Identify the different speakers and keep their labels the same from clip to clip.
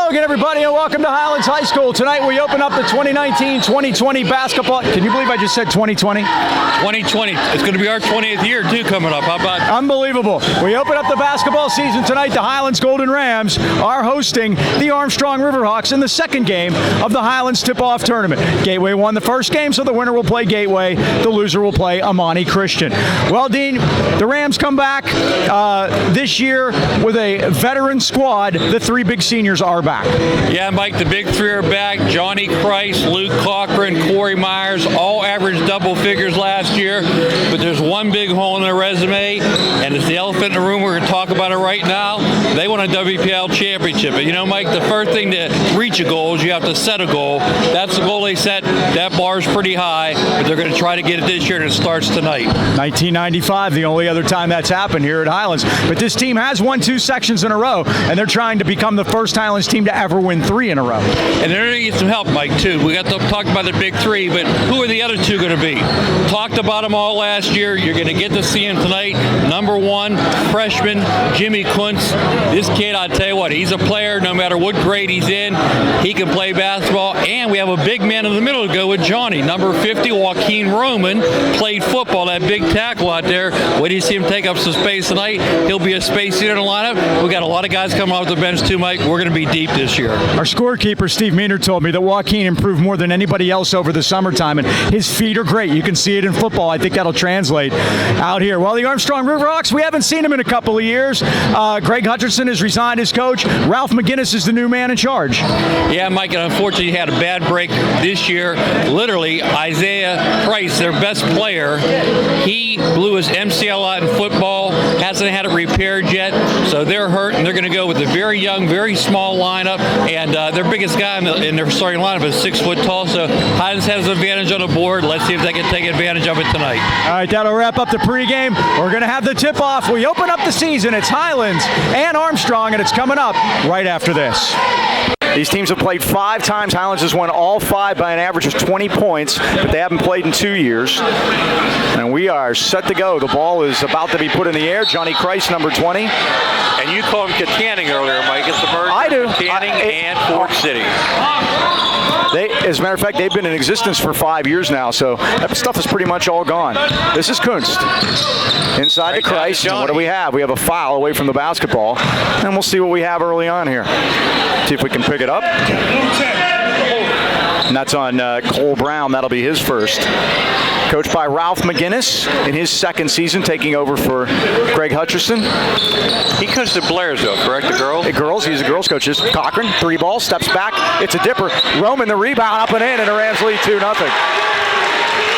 Speaker 1: Hello again, everybody, and welcome to Highlands High School. Tonight we open up the 2019-2020 basketball. Can you believe I just said 2020?
Speaker 2: 2020. It's going to be our 20th year, too, coming up. How about that?
Speaker 1: Unbelievable. We open up the basketball season tonight. The Highlands Golden Rams are hosting the Armstrong Riverhawks in the second game of the Highlands tip-off tournament. Gateway won the first game, so the winner will play Gateway. The loser will play Amani Christian. Well, Dean, the Rams come back this year with a veteran squad. The three big seniors are back.
Speaker 2: Yeah, Mike, the big three are back. Johnny Christ, Luke Cochran, Corey Myers, all averaged double figures last year. But there's one big hole in their resume, and it's the elephant in the room. We're going to talk about it right now. They won a WPL championship. But, you know, Mike, the first thing to reach a goal is you have to set a goal. That's the goal they set. That bar is pretty high, but they're going to try to get it this year, and it starts tonight.
Speaker 1: 1995, the only other time that's happened here at Highlands. But this team has won 2 sections in a row, and they're trying to become the first Highlands team to ever win 3 in a row.
Speaker 2: And they're going to get some help, Mike, too. We got to talk about the big three, but who are the other two going to be? Talked about them all last year. You're going to get to see him tonight. Number 1, freshman, Jimmy Kuntz. This kid, I tell you what, he's a player no matter what grade he's in. He can play basketball, and we have a big man in the middle to go with Johnny. Number 50, Joaquin Roman, played football, that big tackle out there. When you see him take up some space tonight, he'll be a space eater in the lineup. We got a lot of guys coming off the bench too, Mike. We're going to be deep this year.
Speaker 1: Our scorekeeper, Steve Meaner, told me that Joaquin improved more than anybody else over the summertime, and his feet are great. You can see it in football. I think that'll translate out here. Well, the Armstrong Riverhawks, we haven't seen him in a couple of years. Greg Hutcherson has resigned as coach. Ralph McGinnis is the new man in charge.
Speaker 2: Yeah, Mike, and unfortunately, he had a bad break this year. Literally, Isaiah Price, their best player, he blew his MCL out in football, hasn't had it repaired yet, so they're hurt, and they're going to go with a very young, very small lineup, and their biggest guy in their starting lineup is 6 foot tall, so Highlands has an advantage on the board. Let's see if they can take advantage of it tonight.
Speaker 1: All right, that'll wrap up the pregame. We're going to have the tip-off. We open up the season. It's Highlands and Armstrong, and it's coming up right after this. These teams have played 5 times. Highlands has won all 5 by an average of 20 points, but they haven't played in 2 years. And we are set to go. The ball is about to be put in the air. Johnny Christ, number 20.
Speaker 2: And you called him Katanning earlier, Mike. It's the merger.
Speaker 1: I do.
Speaker 2: Katanning and Fort City.
Speaker 1: As a matter of fact, they've been in existence for 5 years now, so that stuff is pretty much all gone. This is Kunst. Inside to Christ. And what do we have? We have a foul away from the basketball, and we'll see what we have early on here. See if we can pick it up. And that's on Cole Brown. That'll be his first. Coached by Ralph McGinnis in his second season, taking over for Greg Hutcherson.
Speaker 2: He coached the Blairsville, correct? The girls?
Speaker 1: The girls. He's a girls coach. Cochran, 3 ball, steps back. It's a dipper. Roman, the rebound, up and in, and the Rams lead 2-0.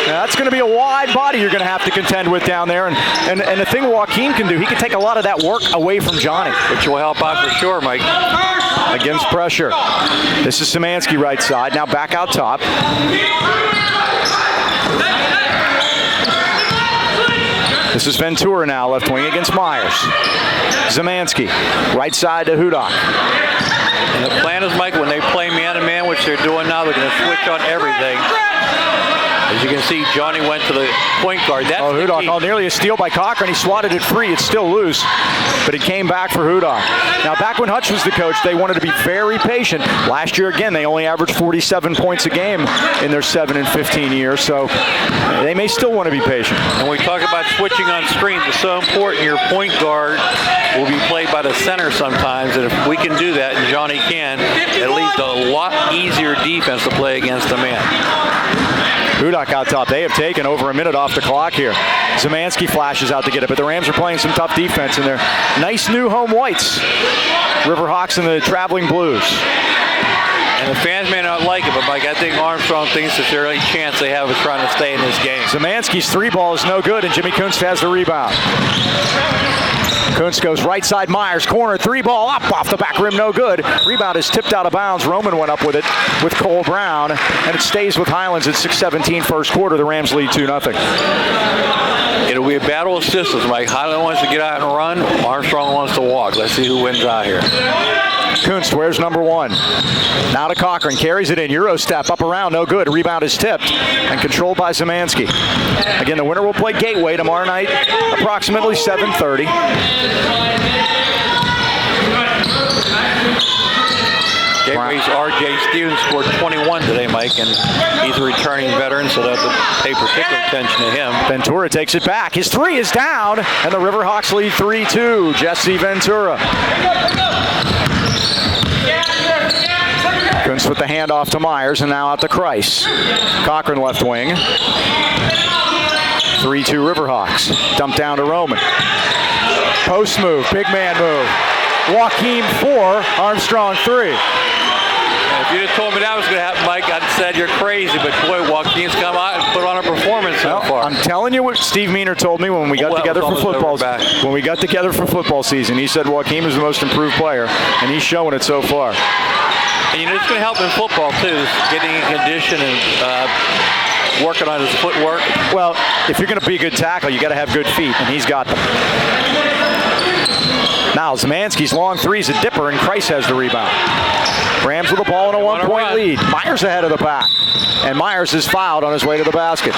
Speaker 1: Now, that's going to be a wide body you're going to have to contend with down there. And the thing Joaquin can do, he can take a lot of that work away from Johnny.
Speaker 2: Which will help out for sure, Mike.
Speaker 1: Against pressure. This is Szymanski right side. Now back out top. This is Ventura now, left wing against Myers. Szymanski, right side to Hudak.
Speaker 2: And the plan is, Mike, when they play man-to-man, which they're doing now, they're going to switch on everything. As you can see, Johnny went to the point guard. That's
Speaker 1: Hudak, nearly a steal by Cochran. He swatted it free. It's still loose, but it came back for Hudak. Now, back when Hutch was the coach, they wanted to be very patient. Last year, again, they only averaged 47 points a game in their 7 and 15 years, so they may still want to be patient.
Speaker 2: And we talk about switching on screens. It's so important. Your point guard will be played by the center sometimes, and if we can do that, and Johnny can, it leads to a lot easier defense to play against the man.
Speaker 1: Hudak out top. They have taken over a minute off the clock here. Szymanski flashes out to get it, but the Rams are playing some tough defense in their nice new home whites. Riverhawks and the traveling blues.
Speaker 2: And the fans may not like it, but Mike, I think Armstrong thinks that their only chance they have is trying to stay in this game.
Speaker 1: Szymanski's 3 ball is no good, and Jimmy Kunst has the rebound. Kunst goes right side, Myers, corner, 3 ball up off the back rim, no good. Rebound is tipped out of bounds. Roman went up with it with Cole Brown, and it stays with Highlands at 6:17 first quarter. The Rams lead 2-0.
Speaker 2: It'll be a battle of systems, Mike. Highland wants to get out and run. Armstrong wants to walk. Let's see who wins out here.
Speaker 1: Kunst wears number 1. Now to Cochran, carries it in, Euro step, up around, no good. Rebound is tipped and controlled by Szymanski. Again, the winner will play Gateway tomorrow night, approximately 7:30.
Speaker 2: Gateway's R.J. Stevens scored 21 today, Mike, and he's a returning veteran, so they'll have to pay particular attention to him.
Speaker 1: Ventura takes it back. His three is down, and the Riverhawks lead 3-2. Jesse Ventura. Kuntz with the handoff to Myers, and now out to Kreis. Cochran left wing. 3-2 Riverhawks. Dump down to Roman. Post move, big man move. Joaquim 4, Armstrong 3.
Speaker 2: If you'd have told me that was going to happen, Mike, I'd have said you're crazy. But boy, Joaquim's come out and put on a performance so far.
Speaker 1: I'm telling you what Steve Meaner told me when we got together for football. When we got together for football season, he said Joaquim is the most improved player, and he's showing it so far.
Speaker 2: And you know, it's going to help in football too, getting in condition and working on his footwork.
Speaker 1: Well, if you're going to be a good tackle, you got to have good feet, and he's got them. Now Zemansky's long three is a dipper, and Kreis has the rebound. Rams with the ball in a one-point lead. Myers ahead of the pack, and Myers is fouled on his way to the basket.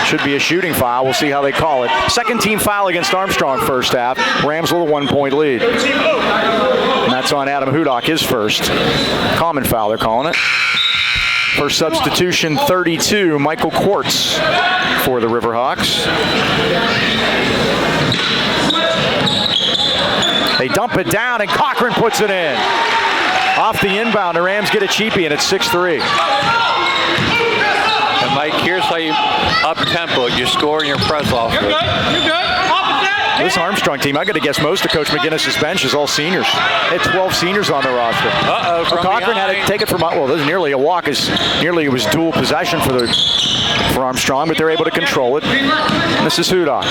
Speaker 1: Should be a shooting foul. We'll see how they call it. Second team foul against Armstrong first half. Rams with a 1-point lead. And that's on Adam Hudak, his first. Common foul, they're calling it. First substitution, 32, Michael Quartz for the Riverhawks. They dump it down, and Cochran puts it in. Off the inbound, the Rams get a cheapie, and it's 6-3.
Speaker 2: And Mike, here's how you up-tempo. You score and you press off it.
Speaker 1: This Armstrong team, I got to guess most of Coach McGinnis's bench is all seniors. They had 12 seniors on the roster. Cochran had to take it from, well, this is nearly a walk. Nearly it was dual possession for Armstrong, but they're able to control it. And this is Hudak.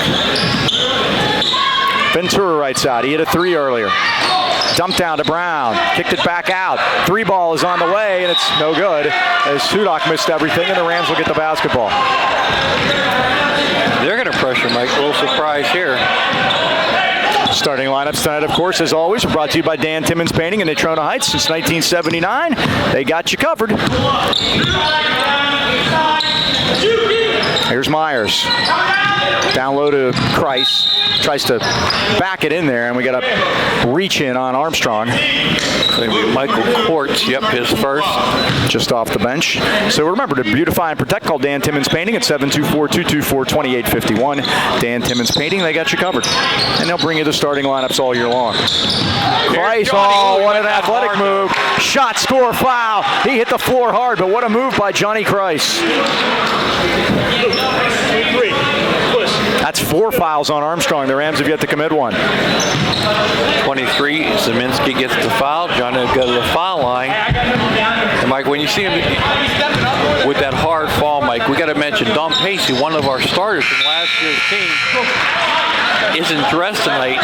Speaker 1: Ventura right side. He hit a three earlier. Dumped down to Brown. Kicked it back out. Three ball is on the way, and it's no good as Hudak missed everything, and the Rams will get the basketball.
Speaker 2: They're going to pressure, Mike. A little surprise here.
Speaker 1: Starting lineups tonight, of course, as always, are brought to you by Dan Timmons Painting in Natrona Heights. Since 1979, they got you covered. Here's Myers. Down low to Kreis. Tries to back it in there, and we got a reach in on Armstrong.
Speaker 2: Michael Quartz, yep, his first.
Speaker 1: Just off the bench. So remember to beautify and protect. Call Dan Timmons Painting at 724-224-2851. Dan Timmons Painting, they got you covered. And they'll bring you the starting lineups all year long. Kreis, oh, what an athletic move. Shot, score, foul. He hit the floor hard, but what a move by Johnny Kreis. That's 4 fouls on Armstrong. The Rams have yet to commit one.
Speaker 2: 23, Zeminski gets the foul. Johnny will go to the foul line. And Mike, when you see him with that hard fall, Mike, we got to mention Don Pacey, one of our starters from last year's team, isn't dressed tonight.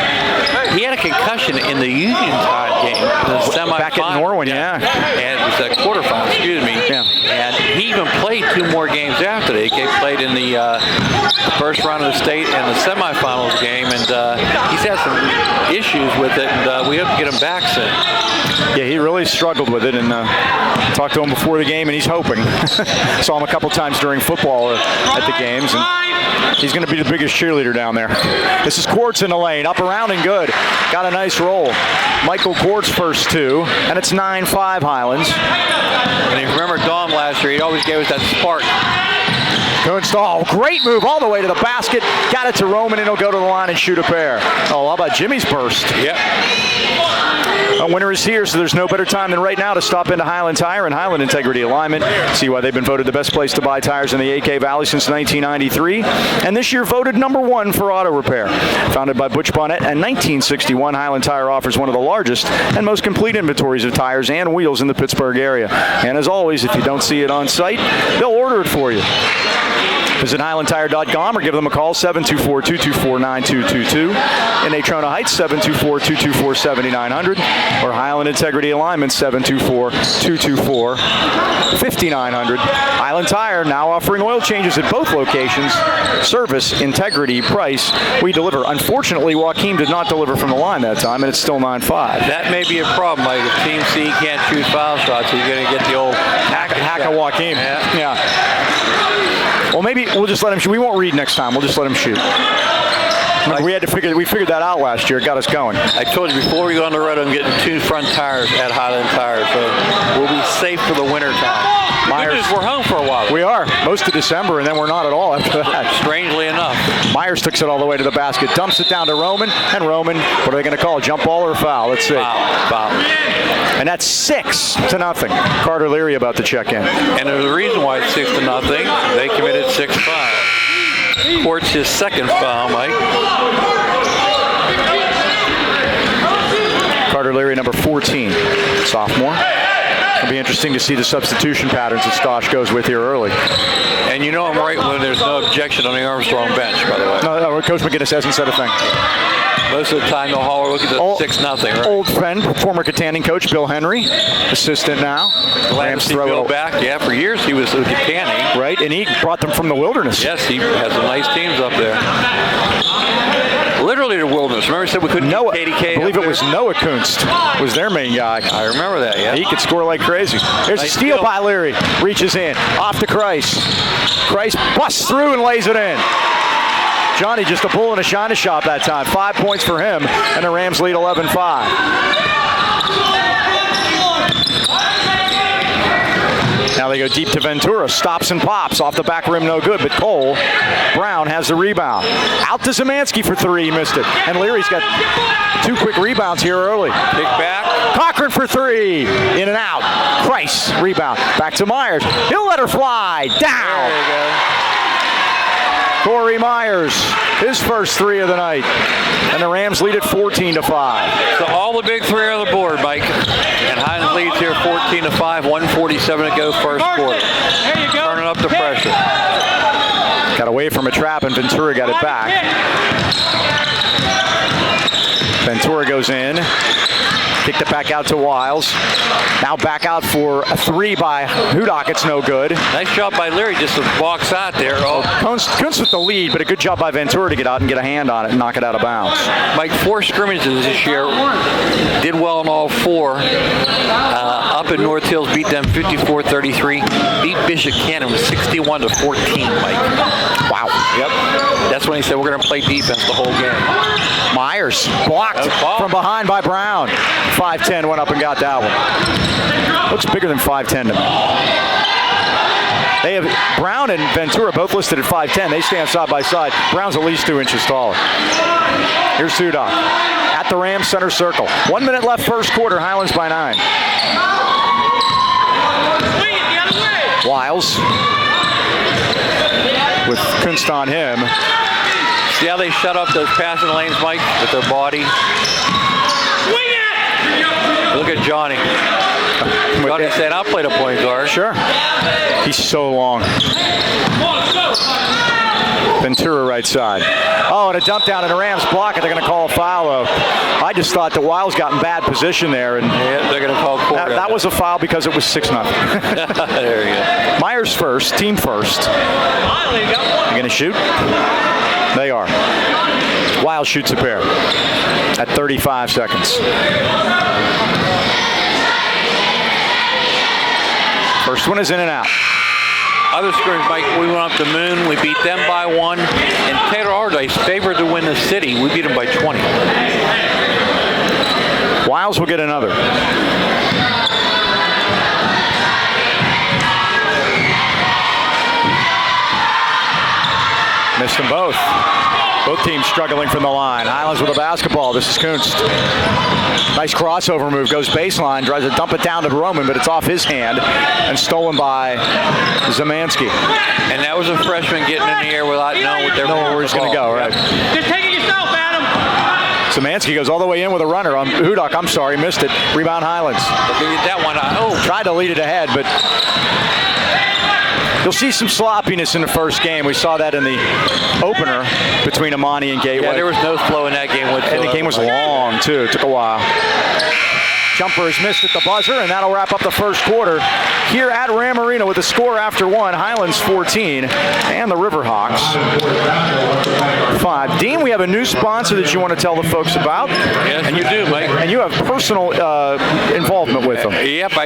Speaker 2: He had a concussion in the Uniontown game, the semifinal.
Speaker 1: Back at Norwin, yeah.
Speaker 2: And it was that quarterfinal, excuse me.
Speaker 1: Yeah.
Speaker 2: And he even played 2 more games after that. He played in the first round of the state and the semifinals game, and he's had some issues with it, and we hope to get him back soon.
Speaker 1: Yeah, he really struggled with it, and talked to him before the game, and he's hoping. Saw him a couple times during football at the games, and he's going to be the biggest cheerleader down there. This is Quartz in the lane, up around and good. Got a nice roll. Michael Quartz first 2, and it's 9-5 Highlands.
Speaker 2: And if you remember Dom last year, he always gave us that spark.
Speaker 1: Kuhnstall, great move all the way to the basket. Got it to Roman, and he'll go to the line and shoot a pair. Oh, how about Jimmy's burst?
Speaker 2: Yep.
Speaker 1: A winner is here, so there's no better time than right now to stop into Highland Tire and Highland Integrity Alignment. See why they've been voted the best place to buy tires in the AK Valley since 1993. And this year voted #1 for auto repair. Founded by Butch Bonnet in 1961, Highland Tire offers one of the largest and most complete inventories of tires and wheels in the Pittsburgh area. And as always, if you don't see it on site, they'll order it for you. Visit HighlandTire.com or give them a call, 724-224-9222. In Natrona Heights, 724-224-7900. Or Highland Integrity Alignment, 724-224-5900. Highland Tire now offering oil changes at both locations. Service, integrity, price. We deliver. Unfortunately, Joaquim did not deliver from the line that time, and it's still 9-5.
Speaker 2: That may be a problem, Mike. If Team C can't shoot foul shots, you're going to get the old hack
Speaker 1: of Joaquim. Yeah. Well, maybe we'll just let him shoot. We won't read next time. We'll just let him shoot. We figured that out last year. It got us going.
Speaker 2: I told you before we go on the road, I'm getting 2 front tires at Highland Tires, so we'll be safe for the winter time. Myers, we're home for a while.
Speaker 1: We are. Most of December, and then we're not at all after that.
Speaker 2: Strangely enough.
Speaker 1: Myers takes it all the way to the basket, dumps it down to Roman, and Roman, what are they going to call? Jump ball or foul? Let's see.
Speaker 2: Foul.
Speaker 1: And that's 6-0. Carter Leary about to check in.
Speaker 2: And there's a reason why it's 6-0. They committed 6 fouls. Court's his second foul, Mike.
Speaker 1: Carter Leary, number 14, sophomore. It'll be interesting to see the substitution patterns that Stosh goes with here early.
Speaker 2: And you know I'm right when there's no objection on the Armstrong bench, by the way.
Speaker 1: No, Coach McGinnis hasn't said a thing.
Speaker 2: Most of the time they'll holler, look at the 6-0, right?
Speaker 1: Old friend, former Katanning coach Bill Henry, assistant now.
Speaker 2: Glad to see Bill back. Yeah, for years he was with Katanning.
Speaker 1: Right, and he brought them from the wilderness.
Speaker 2: Yes, he has some nice teams up there. Literally the wilderness. Remember he said we couldn't get KDK.
Speaker 1: I believe it was Noah Kunst was their main guy.
Speaker 2: I remember that, yeah.
Speaker 1: He could score like crazy. There's a steal by Leary. Reaches in. Off to Christ. Christ busts through and lays it in. Johnny just a bull and a shine shot that time. 5 points for him, and the Rams lead 11-5. Now they go deep to Ventura. Stops and pops. Off the back rim, no good. But Cole Brown has the rebound. Out to Szymanski for 3. He missed it. And Leary's got 2 quick rebounds here early.
Speaker 2: Kick back.
Speaker 1: Cochran for 3. In and out. Price, rebound. Back to Myers. He'll let her fly. Down.
Speaker 2: There you go.
Speaker 1: Corey Myers, his first 3 of the night. And the Rams lead it 14-5.
Speaker 2: So all the big 3 are on the board, Mike. And Highlands leads here 14-5, 1:47 to go first quarter. Turning up the pressure.
Speaker 1: Got away from a trap, and Ventura got it back. Ventura goes in. Kicked it back out to Wiles. Now back out for a 3 by Hudak. It's no good.
Speaker 2: Nice job by Leary just to box out there.
Speaker 1: Kunst with the lead, but a good job by Ventura to get out and get a hand on it and knock it out of bounds.
Speaker 2: Mike, 4 scrimmages this year. Did well in all 4. Up in North Hills, beat them 54-33. Beat Bishop Cannon with 61-14, Mike.
Speaker 1: Wow.
Speaker 2: Yep. That's when he said we're going to play defense the whole game.
Speaker 1: Myers blocked from behind by Brown. 5'10", went up and got that one. Looks bigger than 5'10" to me. They have Brown and Ventura both listed at 5'10". They stand side by side. Brown's at least 2 inches taller. Here's Hudak at the Rams center circle. 1 minute left first quarter. Highlands by 9. Wiles with Kunst on him.
Speaker 2: See how they shut up those passing lanes, Mike, with their body? Look at Johnny. Johnny said, I'll play the point guard.
Speaker 1: Sure. He's so long. Ventura right side. Oh, and a dump down and the Rams block it. They're going to call a foul, though. I just thought that Wiles got in bad position there. And
Speaker 2: yeah, they're going to call court.
Speaker 1: That was a foul because it was 6-0.
Speaker 2: There you go.
Speaker 1: Myers first, team first. You going to shoot? They are. Wiles shoots a pair at 35 seconds. First one is in and out.
Speaker 2: Other scrimmage, Mike, we went up to Moon. We beat them by 1. And Taylor Allardyce favored to win the city. We beat them by 20.
Speaker 1: Wiles will get another. Missed them both. Both teams struggling from the line. Highlands with a basketball. This is Kunst. Nice crossover move. Goes baseline. Tries to dump it down to Roman, but it's off his hand and stolen by Szymanski.
Speaker 2: And that was a freshman getting in the air without knowing
Speaker 1: where he's going to go, right?
Speaker 3: Just take it yourself, Adam.
Speaker 1: Szymanski goes all the way in with a runner on Hudak. I'm sorry, missed it. Rebound Highlands.
Speaker 2: Look at that one.
Speaker 1: Tried to lead it ahead, but you'll see some sloppiness in the first game. We saw that in the opener between Amani and Gateway.
Speaker 2: Yeah, there was no flow in that game whatsoever.
Speaker 1: And the game was long, too. It took a while. Jumper is missed at the buzzer, and that'll wrap up the first quarter here at Ram Arena with the score after one. Highlands 14 and the Riverhawks 5. Dean, we have a new sponsor that you want to tell the folks about.
Speaker 2: Yes,
Speaker 1: and
Speaker 2: you do, Mike.
Speaker 1: And you have personal involvement with them.
Speaker 2: Yep,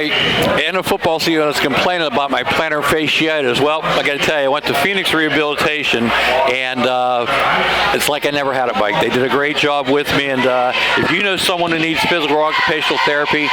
Speaker 2: in the football season, I was complaining about my plantar fasciitis. Well, I got to tell you, I went to Phoenix Rehabilitation, and it's like I never had it, Mike. They did a great job with me, and if you know someone who needs physical or occupational therapy,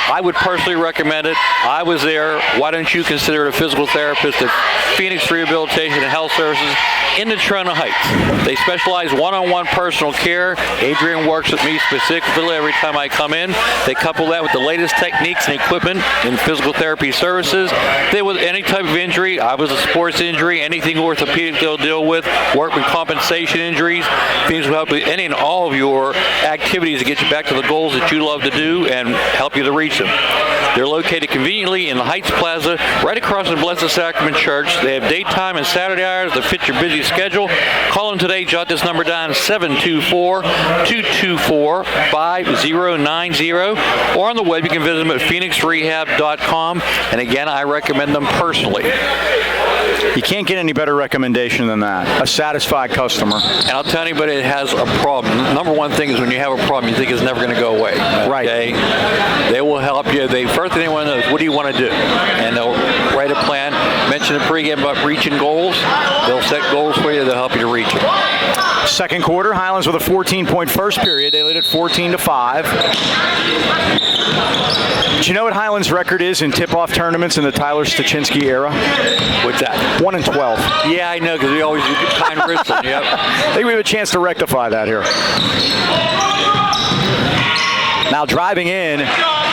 Speaker 2: I would personally recommend it. I was there. Why don't you consider it a physical therapist at Phoenix Rehabilitation and Health Services in the Trona Heights. They specialize one-on-one personal care. Adrian works with me specifically every time I come in. They couple that with the latest techniques and equipment in physical therapy services. They with any type of injury, I was a sports injury, anything orthopedic they'll deal with, workman compensation injuries. Phoenix will help with any and all of your activities to get you back to the goals that you love to do and help you to reach them. They're located conveniently in the Heights Plaza, right across from Blessed Sacrament Church. They have daytime and Saturday hours that fit your busy schedule. Call them today. Jot this number down, 724-224-5090. Or on the web, you can visit them at phoenixrehab.com. And again, I recommend them personally.
Speaker 1: You can't get any better recommendation than that. A satisfied customer.
Speaker 2: And I'll tell anybody that has a problem. Number one thing is when you have a problem, you think it's never going to go away.
Speaker 1: Right.
Speaker 2: Okay? They will help you. First thing they want to know is, what do you want to do? And they'll write a plan. Mention the pregame about reaching goals. They'll set goals for you. They'll help you to reach them.
Speaker 1: Second quarter, Highlands with a 14-point first period. They lead at 14-5. Do you know what Highlands' record is in tip-off tournaments in the Tyler Stachinsky era?
Speaker 2: What's that?
Speaker 1: 1-12.
Speaker 2: Yeah, I know, because we always do kind of wrestling. Yep.
Speaker 1: I think we have a chance to rectify that here. Now driving in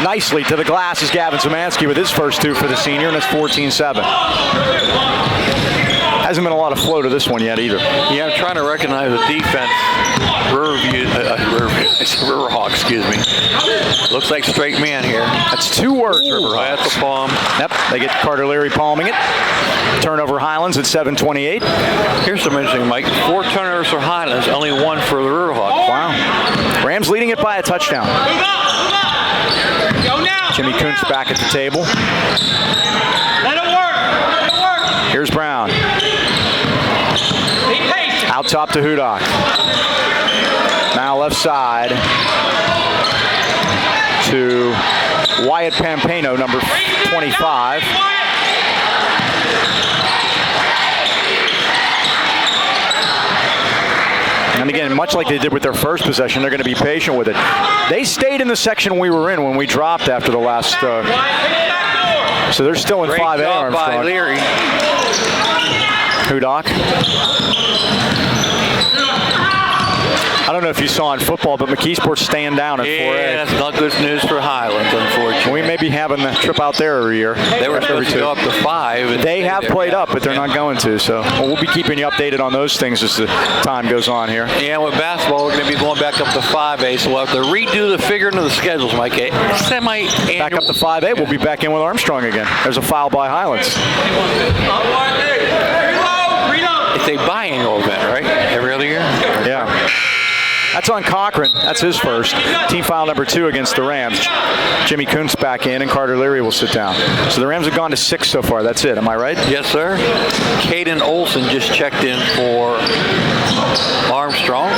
Speaker 1: nicely to the glass is Gavin Szymanski with his first two for the senior, and it's 14-7. Hasn't been a lot of flow to this one yet either.
Speaker 2: Yeah, I'm trying to recognize the defense. Riverhawk, excuse me. Looks like straight man here.
Speaker 1: That's two words, Riverhawks.
Speaker 2: That's a palm.
Speaker 1: Yep, they get Carter Leary palming it. Turnover Highlands at 7:28.
Speaker 2: Here's some interesting, Mike. 4 turnovers for Highlands, only 1 for the Riverhawks.
Speaker 1: Wow. Rams leading it by a touchdown.
Speaker 3: Go now.
Speaker 1: Jimmy Kuntz back at the table.
Speaker 3: Let it work. Let it work.
Speaker 1: Here's Brown.
Speaker 3: Be patient.
Speaker 1: Out top to Hudak. Now left side to Wyatt Pampano, number 25. And again, much like they did with their first possession, they're going to be patient with it. They stayed in the section we were in when we dropped after the last. So they're still in 5A, Armstrong.
Speaker 2: By Leary.
Speaker 1: Hudak. I don't know if you saw in football, but McKeesport's staying down at 4A.
Speaker 2: Yeah, that's not good news for Highlands, unfortunately.
Speaker 1: We may be having the trip out there every year.
Speaker 2: They were supposed to go up to 5.
Speaker 1: They have played up, but they're not going to. So we'll be keeping you updated on those things as the time goes on here.
Speaker 2: Yeah, with basketball, we're going to be going back up to 5A, so we'll have to redo the figuring of the schedules, Mike. Semi-annual.
Speaker 1: Back up to 5A, we'll be back in with Armstrong again. There's a foul by Highlands.
Speaker 2: It's a biannual event, right? Every other year?
Speaker 1: Yeah. That's on Cochran. That's his first. Team foul number 2 against the Rams. Jimmy Kuntz back in, and Carter Leary will sit down. So the Rams have gone to 6 so far. That's it. Am I right?
Speaker 2: Yes, sir. Caden Olson just checked in for Armstrong.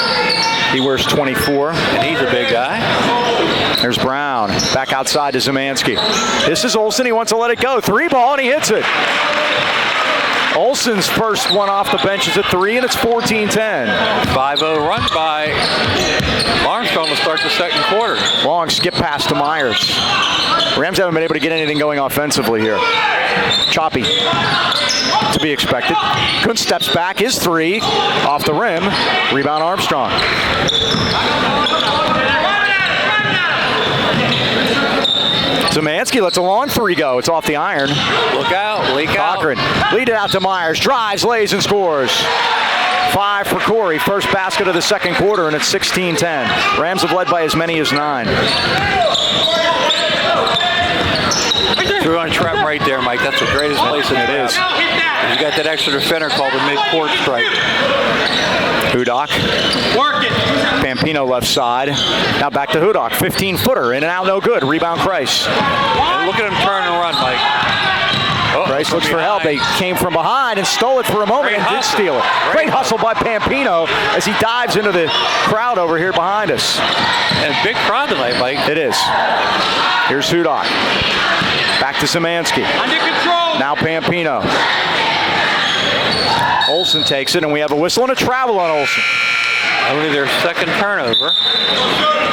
Speaker 1: He wears 24.
Speaker 2: And he's a big guy.
Speaker 1: There's Brown. Back outside to Szymanski. This is Olson. He wants to let it go. 3 ball, and he hits it. Olson's first one off the bench is at 3, and it's 14-10.
Speaker 2: 5-0 run by Armstrong to start the second quarter.
Speaker 1: Long skip pass to Myers. Rams haven't been able to get anything going offensively here. Choppy. To be expected. Kuntz steps back, his 3 off the rim. Rebound Armstrong. Szymanski lets a long 3 go. It's off the iron.
Speaker 2: Look out, leak out.
Speaker 1: Cochran lead it out to Myers. Drives, lays, and scores. 5 for Corey. First basket of the second quarter, and it's 16-10. Rams have led by as many as 9.
Speaker 2: Threw on trap right there, Mike. That's the greatest place in it is. You got that extra defender called the mid-court strike.
Speaker 1: Hudak.
Speaker 3: Work it.
Speaker 1: Pampino left side. Now back to Hudak. 15-footer. In and out, no good. Rebound, Kreis.
Speaker 2: And look at him turn and run, Mike. Oh,
Speaker 1: Kreis looks for help. They came from behind and stole it for a moment and did steal it. Great hustle by Pampino as he dives into the crowd over here behind us.
Speaker 2: And big crowd tonight, Mike.
Speaker 1: It is. Here's Hudak. Back to Szymanski.
Speaker 3: Under control.
Speaker 1: Now Pampino. Olsen takes it, and we have a whistle and a travel on Olsen.
Speaker 2: Only their second turnover.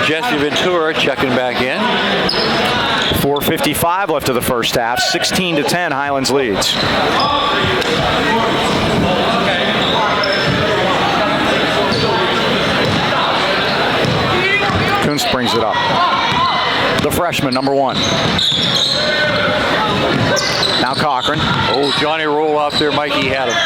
Speaker 2: Jesse Ventura checking back in.
Speaker 1: 4:55 left of the first half. 16-10, Highlands leads. Kuntz brings it up. The freshman, number 1. Now Cochran.
Speaker 2: Oh, Johnny roll off there, Mikey had him.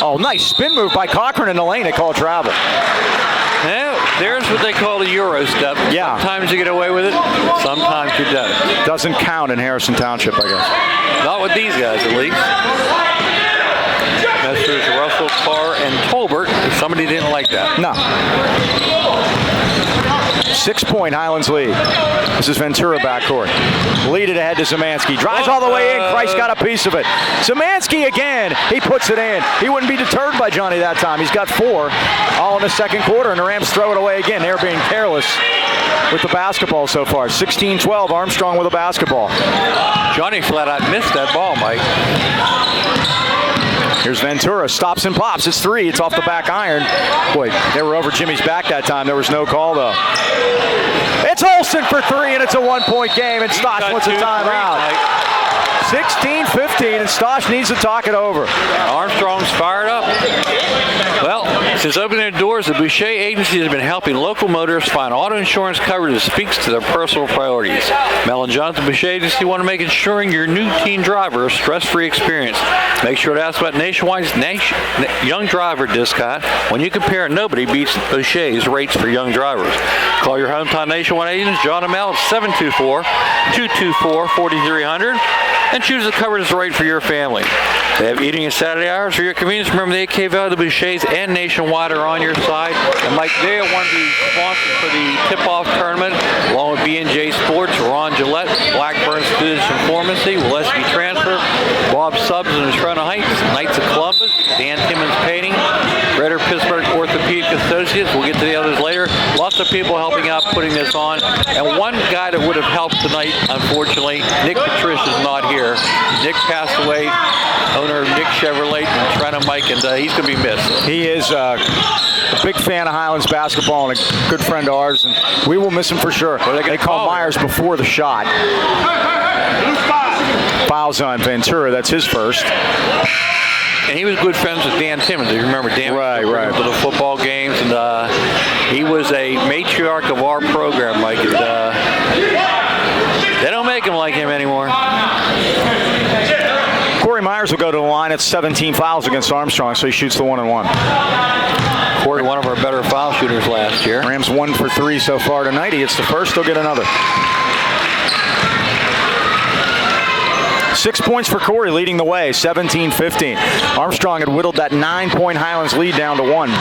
Speaker 1: Oh, nice spin move by Cochran in the lane. They call travel.
Speaker 2: Yeah, there's what they call the Euro step.
Speaker 1: Yeah.
Speaker 2: Sometimes you get away with it, sometimes you don't.
Speaker 1: Doesn't count in Harrison Township, I guess.
Speaker 2: Not with these guys, at least. Messrs. Russell, Carr, and Tolbert. Somebody didn't like that.
Speaker 1: No. 6-point Highlands lead. This is Ventura backcourt. Lead it ahead to Szymanski. Drives all the way in. Kreis got a piece of it. Szymanski again. He puts it in. He wouldn't be deterred by Johnny that time. He's got 4 all in the second quarter, and the Rams throw it away again. They're being careless with the basketball so far. 16-12. Armstrong with a basketball.
Speaker 2: Johnny flat out missed that ball, Mike.
Speaker 1: Here's Ventura, stops and pops. It's 3. It's off the back iron. Boy, they were over Jimmy's back that time. There was no call, though. It's Olsen for 3, and it's a 1-point game, and Stosh wants a timeout. 16-15, and Stosh needs to talk it over.
Speaker 2: Armstrong's fired up. Well, since opening their doors, the Boucher Agency has been helping local motorists find auto insurance coverage that speaks to their personal priorities. Mel and Jonathan Boucher Agency want to make ensuring your new teen driver a stress-free experience. Make sure to ask about Nationwide's Young Driver Discount. When you compare, nobody beats Boucher's rates for young drivers. Call your hometown Nationwide agents, John and Mel, at 724-224-4300. And choose the coverage that's right for your family. They have eating and Saturday hours for your convenience. Remember, the AK Valley, the Bouchers, and Nationwide are on your side. And Mike, they are one of the sponsors for the tip-off tournament, along with B&J Sports, Ron Gillette, Blackburn Students and Pharmacy, Waleski Transfer, Bob Subs in Toronto Heights, Knights of Columbus, Dan Timmons Painting, Greater Pittsburgh Orthopedic Associates. We'll get to the others later. Lots of people helping out putting this on. And one guy that would have helped tonight, unfortunately, Nick Patricia is not here. Nick passed away, owner of Nick Chevrolet in Toronto, Mike, and he's going to be missed.
Speaker 1: He is a big fan of Highlands basketball and a good friend of ours, and we will miss him for sure. They call Myers before the shot. Fouls on Ventura. That's his first.
Speaker 2: And he was good friends with Dan Timmons. If you remember, Dan
Speaker 1: right.
Speaker 2: to the football games, and he was a matriarch of our program, Mike. And, they don't make him like him anymore.
Speaker 1: Corey Myers will go to the line at 17 fouls against Armstrong, so he shoots the 1-and-1.
Speaker 2: Corey, one of our better foul shooters last year.
Speaker 1: Rams 1 for 3 so far tonight. He hits the first, he'll get another. 6 points for Corey, leading the way, 17-15. Armstrong had whittled that 9-point Highlands lead down to 1.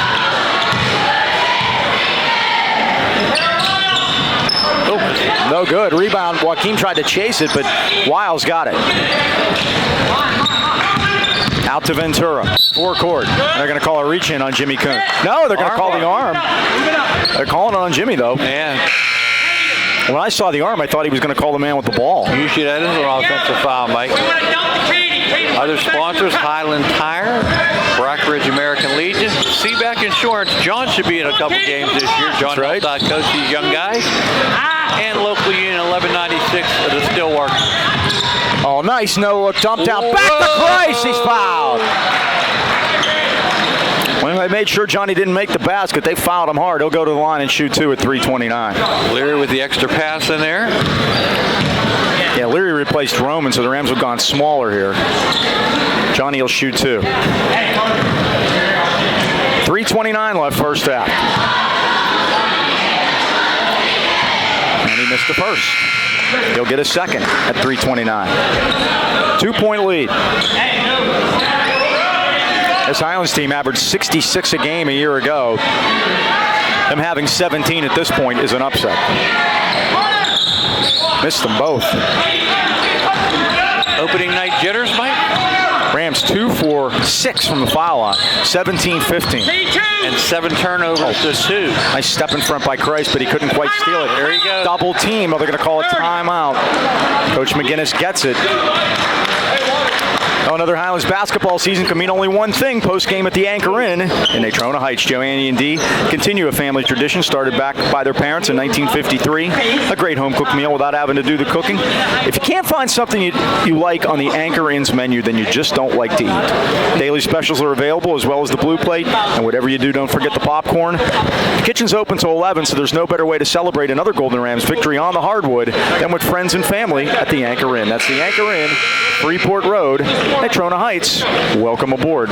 Speaker 1: No good. Rebound. Joaquin tried to chase it, but Wiles got it. Out to Ventura. Forecourt. They're going to call a reach-in on Jimmy Kuntz. No, they're going to call the arm. They're calling it on Jimmy, though.
Speaker 2: Man.
Speaker 1: When I saw the arm, I thought he was going to call the man with the ball.
Speaker 2: Usually that is an offensive foul, Mike. Other sponsors, Highland Tire, Brockridge American Legion, Seaback Insurance. John should be in a couple games this year. John helped out coach these young guys. And local union 1196 of the Stillwater.
Speaker 1: Oh, nice no-look dump down. Back to Kreis. He's fouled. When they made sure Johnny didn't make the basket, they fouled him hard. He'll go to the line and shoot 2 at 3:29.
Speaker 2: Leary with the extra pass in there.
Speaker 1: Yeah, Leary replaced Roman, so the Rams have gone smaller here. Johnny will shoot 2. 3:29 left first half. And he missed the first. He'll get a second at 3:29. 2-point lead. This Highlands team averaged 66 a game a year ago. Them having 17 at this point is an upset. Missed them both.
Speaker 2: Opening night jitters, Mike?
Speaker 1: Rams 2 for 6 from the foul line, 17-15.
Speaker 2: And 7 turnovers to 2.
Speaker 1: Nice step in front by Christ, but he couldn't quite steal it.
Speaker 2: There you go.
Speaker 1: Double team. Oh, they're going to call a timeout. Coach McGinnis gets it. Oh, another Highlands basketball season can mean only one thing. Post-game at the Anchor Inn in Natrona Heights. Joanne and Dee continue a family tradition started back by their parents in 1953. A great home-cooked meal without having to do the cooking. If you can't find something you like on the Anchor Inn's menu, then you just don't like to eat. Daily specials are available as well as the Blue Plate. And whatever you do, don't forget the popcorn. The kitchen's open till 11, so there's no better way to celebrate another Golden Rams victory on the hardwood than with friends and family at the Anchor Inn. That's the Anchor Inn, Freeport Road, Natrona Heights. Welcome aboard.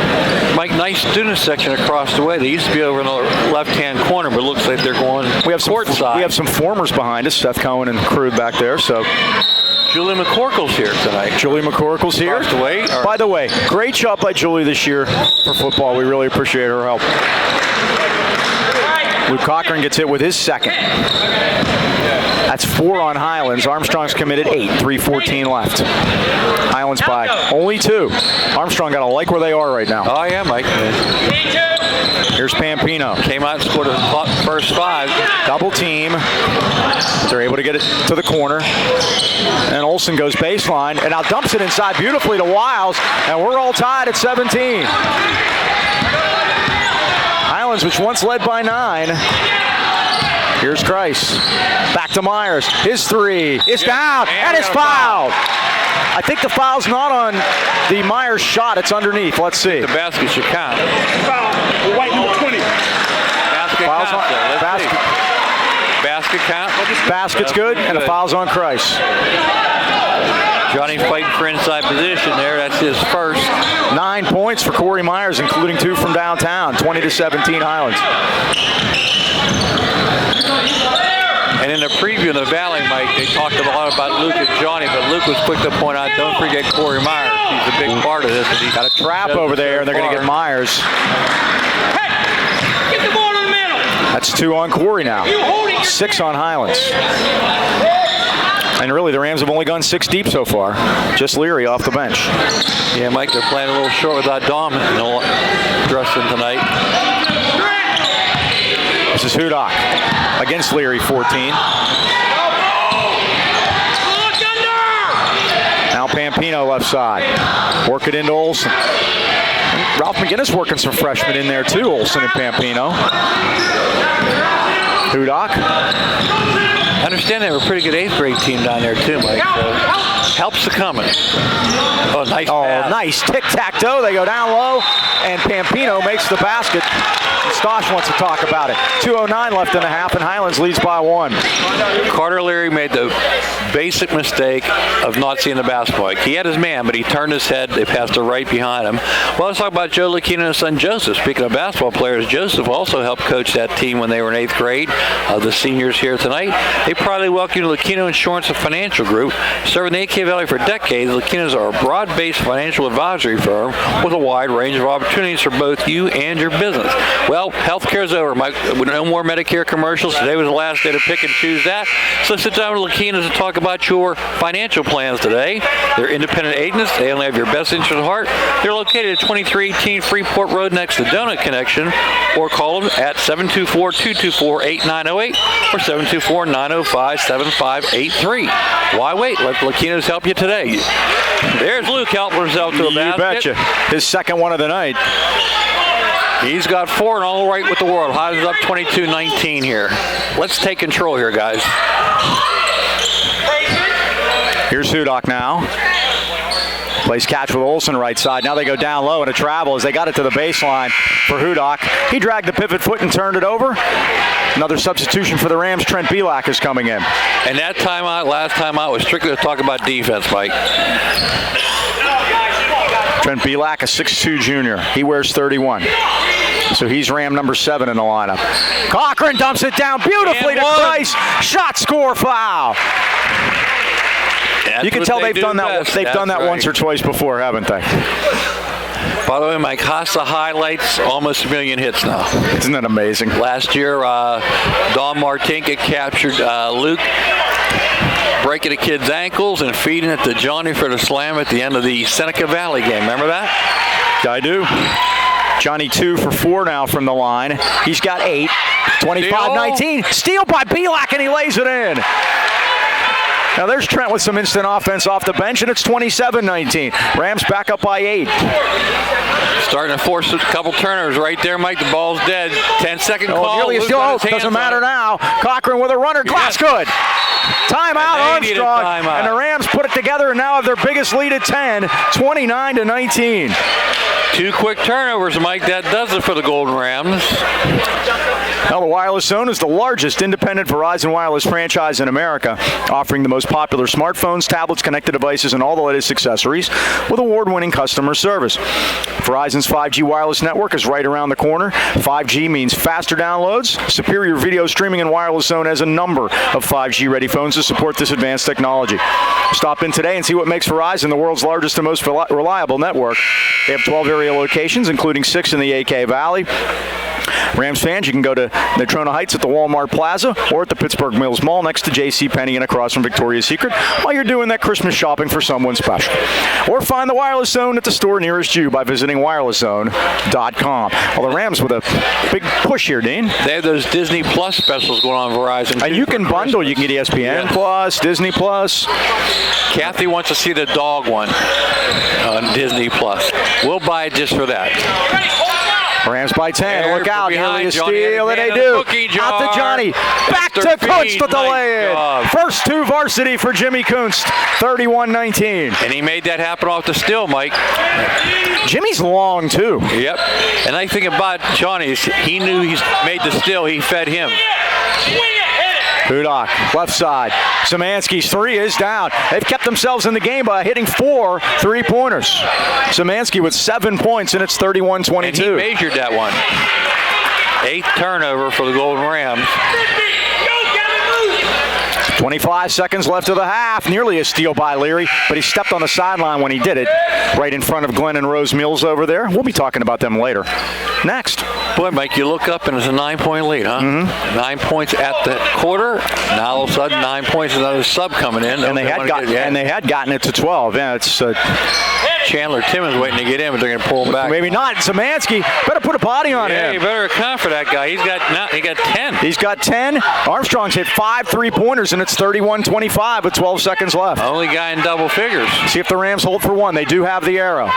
Speaker 2: Mike, nice student section across the way. They used to be over in the left-hand corner, but it looks like they're going courtside.
Speaker 1: We have some formers behind us, Seth Cohen and crew back there. So
Speaker 2: Julie McCorkle's here tonight.
Speaker 1: Julie McCorkle's here.
Speaker 2: Across the way.
Speaker 1: By the way, great job by Julie this year for football. We really appreciate her help. Luke Cochran gets hit with his second. That's 4 on Highlands. Armstrong's committed 8, 3:14 left. Highlands by only 2. Armstrong got to like where they are right now.
Speaker 2: Oh, yeah, Mike.
Speaker 1: Here's Pampino.
Speaker 2: Came out and scored a first 5.
Speaker 1: Double team. They're able to get it to the corner. And Olsen goes baseline and now dumps it inside beautifully to Wiles. And we're all tied at 17. Highlands, which once led by 9. Here's Grice. Back to Myers. His 3 is down and it's fouled. I think the foul's not on the Myers shot. It's underneath. Let's see.
Speaker 2: The basket should count.
Speaker 3: Foul. White number 20.
Speaker 2: Basket
Speaker 1: Foul's
Speaker 2: count.
Speaker 1: on,
Speaker 2: Basket count.
Speaker 1: basket's good and a foul's on Christ.
Speaker 2: Johnny's fighting for inside position there. That's his first.
Speaker 1: 9 points for Corey Myers, including 2 from downtown. 20-17 Highlands.
Speaker 2: And in the preview of the Valley, Mike, they talked a lot about Luke and Johnny, but Luke was quick to point out, don't forget Corey Myers. He's a big part of this. He's
Speaker 1: Got a trap over there, and they're going to get Myers.
Speaker 3: Hey, get the ball in the middle.
Speaker 1: That's 2 on Corey now. 6 on Highlands. And really, the Rams have only gone 6 deep so far. Just Leary off the bench.
Speaker 2: Yeah, Mike, they're playing a little short without Dom dressed in tonight.
Speaker 1: This is Hudak against Leary, 14. Now Pampino left side. Work it into Olsen. Ralph McGinnis working some freshmen in there too, Olsen and Pampino. Hudak.
Speaker 2: I understand they have a pretty good 8th grade team down there too, Mike. So helps the coming. Oh, nice pass.
Speaker 1: Nice tic-tac-toe. They go down low, and Pampino makes the basket. Stosh wants to talk about it. 2:09 left in the half, and Highlands leads by 1.
Speaker 2: Carter Leary made the basic mistake of not seeing the basketball. He had his man, but he turned his head. They passed it right behind him. Well, let's talk about Joe Lucchino and his son Joseph. Speaking of basketball players, Joseph also helped coach that team when they were in 8th grade. The seniors here tonight. They proudly welcome Lucchino Insurance and Financial Group. Serving the AK Valley for decades, Lucchinos are a broad-based financial advisory firm with a wide range of opportunities for both you and your business. Well, healthcare is over, Mike. No more Medicare commercials. Today was the last day to pick and choose that. So sit down with Lucchinos and talk about your financial plans today. They're independent agents. They only have your best interest at heart. They're located at 2318 Freeport Road next to Donut Connection, or call them at 724-224-8908 or 724-905-7583. Why wait? Let Lucchinos help you today. There's Luke helping himself to a basket.
Speaker 1: You betcha. His second one of the night.
Speaker 2: He's got 4 and all right with the world. Highlands up 22-19 here. Let's take control here, guys.
Speaker 1: Here's Hudak now. Plays catch with Olsen right side. Now they go down low and a travel as they got it to the baseline for Hudak. He dragged the pivot foot and turned it over. Another substitution for the Rams. Trent Belak is coming in.
Speaker 2: And that timeout, last timeout, was strictly to talk about defense, Mike.
Speaker 1: Trent Belak, a 6'2 junior. He wears 31. So he's Ram number 7 in the lineup. Cochran dumps it down beautifully to Price. Shot, score, foul. You can tell they've done that. They've done that once or twice before, haven't they?
Speaker 2: By the way, Mike, Haas highlights almost 1 million hits now.
Speaker 1: Isn't that amazing?
Speaker 2: Last year, Don Martinka captured Luke breaking a kid's ankles and feeding it to Johnny for the slam at the end of the Seneca Valley game. Remember that?
Speaker 1: I do. Johnny 2 for 4 now from the line. He's got 8. 25-19. Steal by Pavlik, and he lays it in. Now there's Trent with some instant offense off the bench, and it's 27-19. Rams back up by 8.
Speaker 2: Starting to force a couple turnovers right there, Mike. The ball's dead. 10-second call.
Speaker 1: Doesn't matter now. Cochran with a runner. Glass good. Timeout, Armstrong. And the Rams put it together and now have their biggest lead at 10, 29-19.
Speaker 2: 2 quick turnovers, Mike. That does it for the Golden Rams.
Speaker 1: Now the Wireless Zone is the largest independent Verizon wireless franchise in America, offering the most popular smartphones, tablets, connected devices, and all the latest accessories with award-winning customer service. Verizon's 5G wireless network is right around the corner. 5G means faster downloads, superior video streaming, and Wireless Zone has a number of 5G-ready phones to support this advanced technology. Stop in today and see what makes Verizon the world's largest and most reliable network. They have 12 area locations, including 6 in the AK Valley. Rams fans, you can go to Natrona Heights at the Walmart Plaza or at the Pittsburgh Mills Mall next to JCPenney and across from Victoria's Secret while you're doing that Christmas shopping for someone special. Or find the Wireless Zone at the store nearest you by visiting wirelesszone.com. Well, the Rams with a big push here, Dean.
Speaker 2: They have those Disney Plus specials going on Verizon.
Speaker 1: And you can bundle. You can get ESPN Plus, Disney Plus.
Speaker 2: Kathy wants to see the dog one on Disney Plus. We'll buy it just for that.
Speaker 1: Rams by 10. Look out. Nearly a
Speaker 2: Johnny
Speaker 1: steal, and they do. Out to Johnny. Back to Kunst with the lay-in. First 2 varsity for Jimmy Kunst. 31-19.
Speaker 2: And he made that happen off the steal, Mike.
Speaker 1: Jimmy's long, too.
Speaker 2: Yep. And I think about Johnny, he knew he made the steal. He fed him.
Speaker 1: Hudak, left side. Szymanski's 3 is down. They've kept themselves in the game by hitting 4 3-pointers. Szymanski with 7 points, and it's 31-22.
Speaker 2: And he measured that one. 8th turnover for the Golden Rams.
Speaker 1: 25 seconds left of the half. Nearly a steal by Leary, but he stepped on the sideline when he did it, right in front of Glenn and Rose Mills over there. We'll be talking about them later. Next.
Speaker 2: Boy, Mike, you look up and it's a 9-point lead, huh? Mm-hmm. 9 points at the quarter. Now all of a sudden, 9 points, another sub coming in.
Speaker 1: And they had gotten it to 12. Yeah, it's
Speaker 2: Chandler Timmons waiting to get in, but they're going to pull him back.
Speaker 1: Maybe not. Szymanski better put a body on him.
Speaker 2: Yeah, you better account for that guy. He got 10.
Speaker 1: He's got 10. Armstrong's hit 5 3-pointers, and it's 31-25 with 12 seconds left.
Speaker 2: Only guy in double figures.
Speaker 1: See if the Rams hold for 1. They do have the arrow.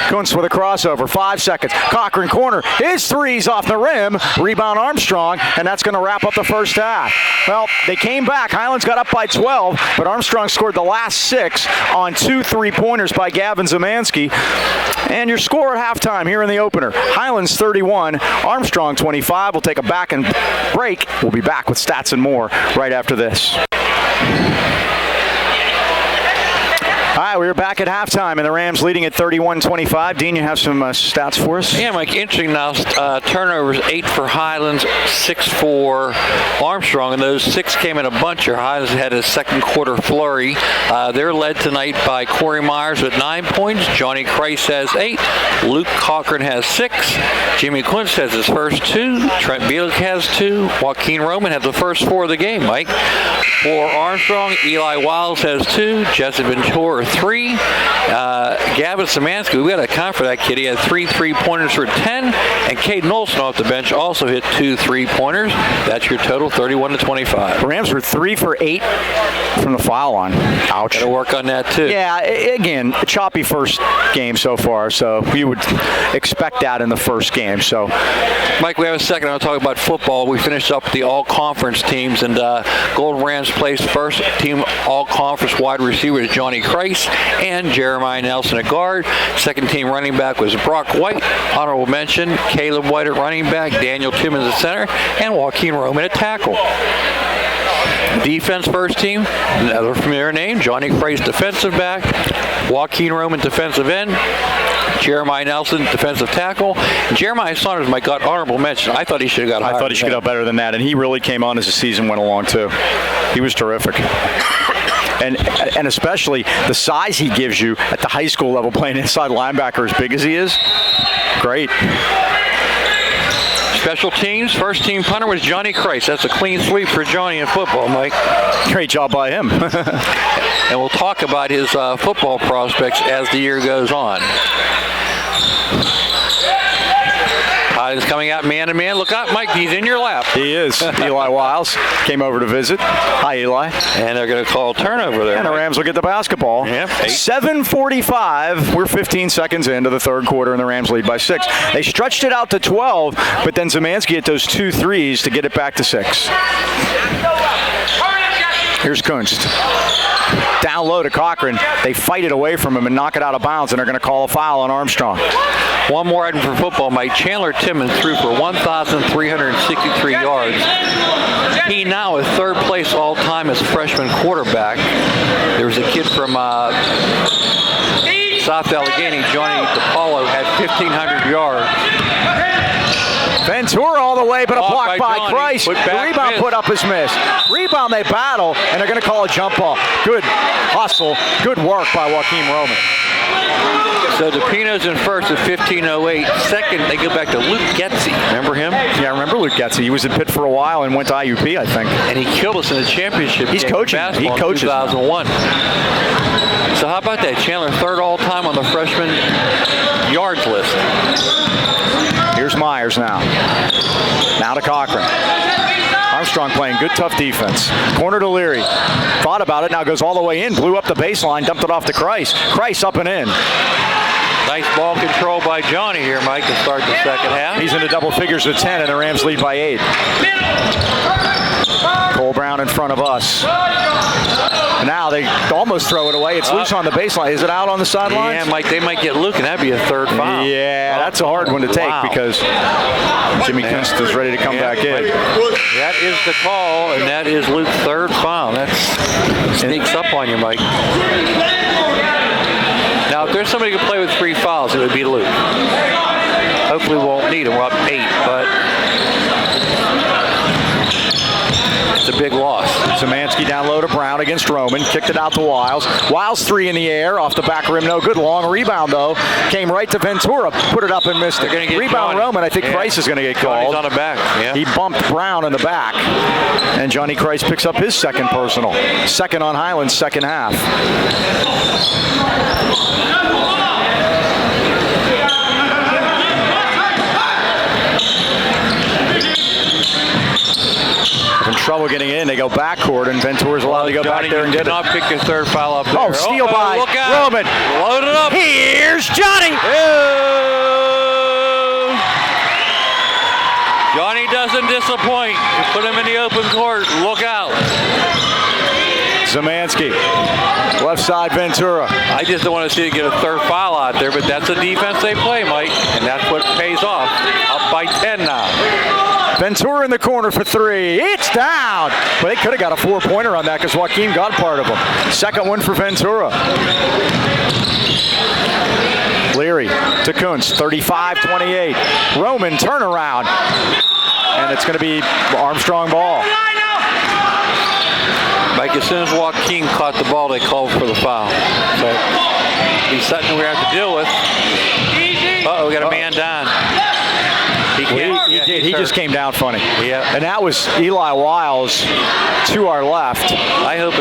Speaker 1: Kunst with a crossover. 5 seconds. Cochran corner. His 3's off the rim. Rebound Armstrong, and that's going to wrap up the first half. Well, they came back. Highlands got up by 12, but Armstrong scored the last 6 on 2 3-pointers by Gavin Szymanski. And your score at halftime here in the opener. Highlands 31, Armstrong 25. We'll take a back and break. We'll be back with stats and more right after this. All right, we're back at halftime, and the Rams leading at 31-25. Dean, you have some stats for us?
Speaker 2: Yeah, Mike, interesting now. Turnovers, 8 for Highlands, 6 for Armstrong, and those 6 came in a bunch here. Highlands had a second quarter flurry. They're led tonight by Corey Myers with 9 points. Johnny Christ has 8. Luke Cochran has 6. Jimmy Quince has his first 2. Trent Pavlik has 2. Joaquin Roman has the first 4 of the game, Mike. For Armstrong, Eli Wiles has 2. Jesse Ventura 3. Gavin Szymanski, we got to account for that kid. He had 3 3-pointers for 10. And Caden Olson off the bench also hit 2 3-pointers. That's your total, 31-25.
Speaker 1: The Rams were 3 for 8 from the foul line. Ouch.
Speaker 2: Got to work on that too.
Speaker 1: Yeah, again, a choppy first game so far, so you would expect that in the first game. So,
Speaker 2: Mike, we have a second. I'll talk about football. We finished up the all-conference teams, and Golden Rams placed first team all-conference wide receiver is Johnny Christ and Jeremiah Nelson at guard. Second team running back was Brock White. Honorable mention, Caleb White at running back, Daniel Timmons at center, and Joaquin Roman at tackle. Defense first team, another familiar name, Johnny Christ defensive back, Joaquin Roman defensive end, Jeremiah Nelson defensive tackle. Jeremiah Saunders might got honorable mention. I thought he should have got higher.
Speaker 1: I thought he should have got better than that, and he really came on as the season went along too. He was terrific. and especially the size he gives you at the high school level playing inside linebacker as big as he is. Great.
Speaker 2: Special teams, first team punter was Johnny Christ. That's a clean sweep for Johnny in football, Mike.
Speaker 1: Great job by him.
Speaker 2: And we'll talk about his football prospects as the year goes on. He's coming out man-to-man. Look out, Mike. He's in your lap.
Speaker 1: He is. Eli Wiles came over to visit. Hi, Eli.
Speaker 2: And they're going to call a turnover there.
Speaker 1: And the Rams will get the basketball.
Speaker 2: Yep.
Speaker 1: 7:45. We're 15 seconds into the third quarter, and the Rams lead by 6. They stretched it out to 12, but then Zemanski hit those 2 threes to get it back to 6. Here's Kunst. Down low to Cochran. They fight it away from him and knock it out of bounds, and they're going to call a foul on Armstrong.
Speaker 2: One more item for football, Mike. Chandler Timmons threw for 1,363 yards. He now is third place all time as a freshman quarterback. There was a kid from South Allegheny, Johnny DePaulo, had 1,500 yards.
Speaker 1: Ventura all the way, but a block by
Speaker 2: Johnny.
Speaker 1: Christ. The rebound put up is missed. Rebound, they battle, and they're going to call a jump ball. Good hustle, good work by Joaquin Roman.
Speaker 2: So DePino's in first at 15:08. Second, they go back to Luke Getze. Remember him?
Speaker 1: Yeah, I remember Luke Getze. He was at Pitt for a while and went to IUP, I think.
Speaker 2: And he killed us in the championship
Speaker 1: He's
Speaker 2: game
Speaker 1: coaching.
Speaker 2: in
Speaker 1: He
Speaker 2: basketball
Speaker 1: coaches
Speaker 2: in 2001. So how about that? Chandler third all time on the freshman yards list.
Speaker 1: Here's Myers now. Now to Cochran. Armstrong playing good, tough defense. Corner to Leary. Thought about it, now goes all the way in. Blew up the baseline, dumped it off to Christ. Christ up and in.
Speaker 2: Nice ball control by Johnny here, Mike, to start the second half.
Speaker 1: He's into double figures at 10, and the Rams lead by 8. Cole Brown in front of us. Now they almost throw it away. It's loose on the baseline. Is it out on the sidelines?
Speaker 2: Yeah, Mike, they might get Luke, and that'd be a third foul.
Speaker 1: Yeah, that's a hard one to take because Jimmy Kunst is ready to come back in.
Speaker 2: That is the call, and that is Luke's third foul. That sneaks up on you, Mike. Now, if there's somebody who can play with 3 fouls, it would be Luke. Hopefully we won't need him. We're up 8, but it's a big loss.
Speaker 1: Zemanski down low to Brown against Roman. Kicked it out to Wiles. Wiles 3 in the air. Off the back rim. No good. Long rebound, though. Came right to Ventura. Put it up and missed it. Rebound
Speaker 2: Johnny.
Speaker 1: Roman. I think Christ is going to get called.
Speaker 2: Johnny's on the back. Yeah.
Speaker 1: He bumped Brown in the back. And Johnny Christ picks up his second personal. Second on Highlands, second half. In trouble getting in, they go backcourt, and Ventura's allowed to go back there and get it.
Speaker 2: Not pick your third foul up there.
Speaker 1: Oh, steal by Roman.
Speaker 2: Load it up.
Speaker 1: Here's Johnny.
Speaker 2: Johnny doesn't disappoint. You put him in the open court. Look out.
Speaker 1: Zemanski, left side Ventura.
Speaker 2: I just don't want to see you get a third foul out there, but that's the defense they play, Mike, and that's what pays off. Up by 10 now.
Speaker 1: Ventura in the corner for 3. It's down. But they could have got a 4-pointer on that because Joaquin got part of them. Second one for Ventura. Leary to Kunst, 35-28. Roman turnaround. And it's going to be Armstrong ball.
Speaker 2: Mike, as soon as Joaquin caught the ball, they called for the foul. So he's something we have to deal with. Uh-oh, we got a man down.
Speaker 1: He did. He just came down funny.
Speaker 2: Yeah.
Speaker 1: And that was Eli Wiles to our left.
Speaker 2: I hope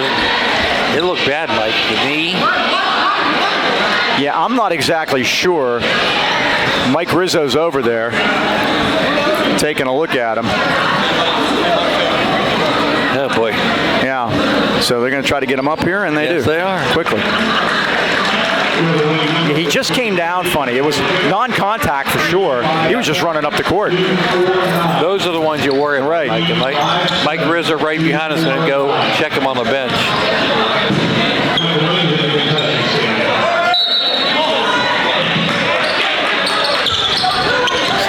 Speaker 2: it looked bad, Mike. The knee.
Speaker 1: Yeah, I'm not exactly sure. Mike Rizzo's over there taking a look at him.
Speaker 2: Oh, boy.
Speaker 1: Yeah. So they're going to try to get him up here, and they do.
Speaker 2: Yes, they are.
Speaker 1: Quickly. He just came down funny. It was non-contact for sure. He was just running up the court.
Speaker 2: Those are the ones you worry about,
Speaker 1: right.
Speaker 2: Mike. And Mike Rizzo right behind us is going to go check him on the bench.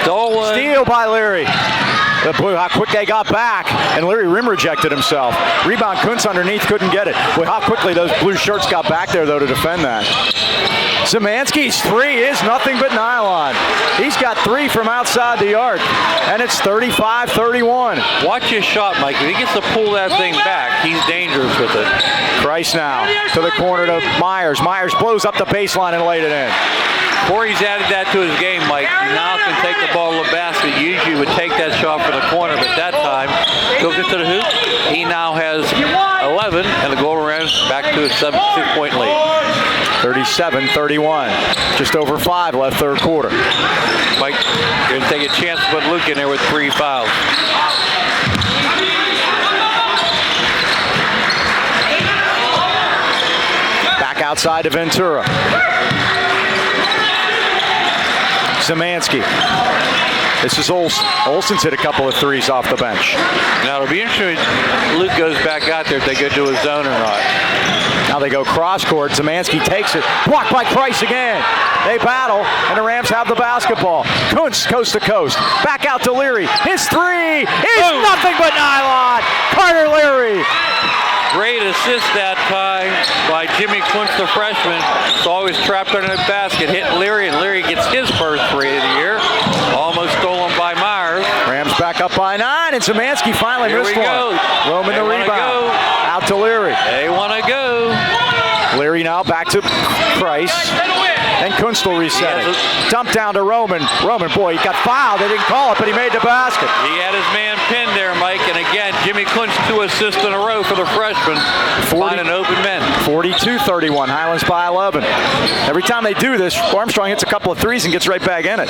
Speaker 2: Stolen.
Speaker 1: Steal by Leary. How quick they got back, and Leary rim rejected himself. Rebound, Kunst underneath, couldn't get it. Boy, how quickly those blue shirts got back there, though, to defend that. Zemansky's three is nothing but nylon. He's got three from outside the arc, and it's 35-31.
Speaker 2: Watch his shot, Mike. If he gets to pull that thing back, he's dangerous with it.
Speaker 1: Price now to the corner to Myers. Myers blows up the baseline and laid it in.
Speaker 2: Corey's added that to his game, Mike. He now can take the ball to the basket. Usually would take that shot for the corner, but that time goes into the hoop. He now has 11, and the Golden Rams back to a 6-point lead.
Speaker 1: 37-31. Just over 5 left third quarter.
Speaker 2: Mike, you're going to take a chance to put Luke in there with 3 fouls.
Speaker 1: Back outside to Ventura. Zemansky. This is Olsen. Olsen's hit a couple of threes off the bench.
Speaker 2: Now it'll be interesting if Luke goes back out there if they go to a zone or not.
Speaker 1: Now they go cross court. Zemansky takes it. Blocked by Price again. They battle, and the Rams have the basketball. Kuntz coast to coast. Back out to Leary. His three is nothing but nylon. Carter Leary.
Speaker 2: Great assist that time by Jimmy Kuntz, the freshman. It's always trapped under the basket. Hit Leary, and Leary gets his first three of the year. Almost stolen by Myers.
Speaker 1: Rams back up by 9, and Zemansky finally missed one. Roman the rebound. Out to Leary.
Speaker 2: They want to go.
Speaker 1: Leary now back to Price. And Kuntz will reset it. Dump down to Roman. Roman, boy, he got fouled. They didn't call it, but he made the basket.
Speaker 2: He had his man pinned there, Mike. And again, Jimmy Kuntz 2 assists in a row for the freshman. Finding open men.
Speaker 1: 42-31. Highlands by 11. Every time they do this, Armstrong hits a couple of threes and gets right back in it.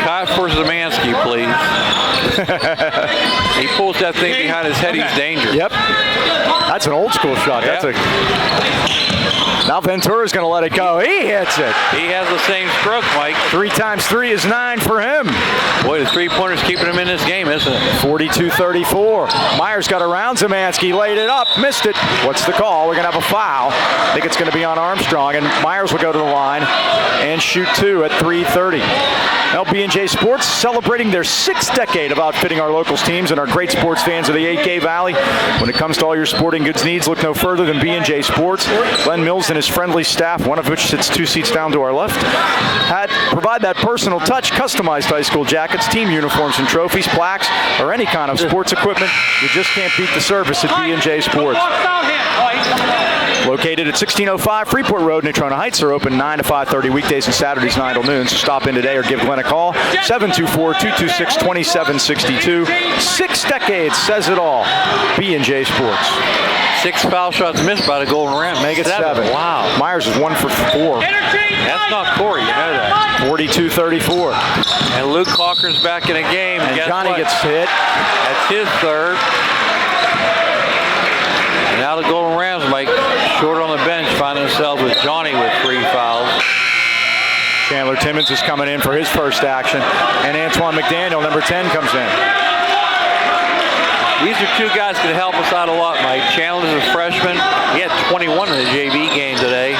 Speaker 2: Cut for Zemansky, please. He pulls that thing behind his head. He's dangerous.
Speaker 1: Yep. That's an old school shot.
Speaker 2: Yep.
Speaker 1: That's Now Ventura's going to let it go. He hits it.
Speaker 2: He has the same stroke, Mike.
Speaker 1: 3 times 3 is 9 for him.
Speaker 2: Boy, the three-pointer's keeping him in this game, isn't it?
Speaker 1: 42-34. Myers got around Zemansky, laid it up, missed it. What's the call? We're going to have a foul. I think it's going to be on Armstrong, and Myers will go to the line and shoot 2 at 3:30. B&J Sports celebrating their 6th decade of outfitting our locals teams and our great sports fans of the 8K Valley. When it comes to all your sporting goods needs, look no further than B&J Sports. Glenn Mills and his friendly staff, one of which sits 2 seats down to our left, provide that personal touch, customized high school jackets, team uniforms and trophies, plaques, or any kind of sports equipment. You just can't beat the service at B&J Sports. Located at 1605 Freeport Road, Natrona Heights. Are open 9 to 5:30 weekdays and Saturdays 9 till noon. So stop in today or give Glenn a call. 724-226-2762. 6 decades says it all. B&J Sports.
Speaker 2: 6 foul shots missed by the Golden Rams.
Speaker 1: Make it 7.
Speaker 2: Wow.
Speaker 1: Myers is 1 for 4.
Speaker 2: That's not Corey, you know that.
Speaker 1: 42-34.
Speaker 2: And Luke Calker's back in the game.
Speaker 1: And
Speaker 2: Guess
Speaker 1: Johnny
Speaker 2: what?
Speaker 1: gets hit.
Speaker 2: That's his third. And now the Golden Rams, Mike, short on the bench, find themselves with Johnny with 3 fouls.
Speaker 1: Chandler Timmons is coming in for his first action. And Antoine McDaniel, number 10, comes in.
Speaker 2: These are 2 guys that can help us out a lot, Mike. Chandler's a freshman. He had 21 in the JV game today.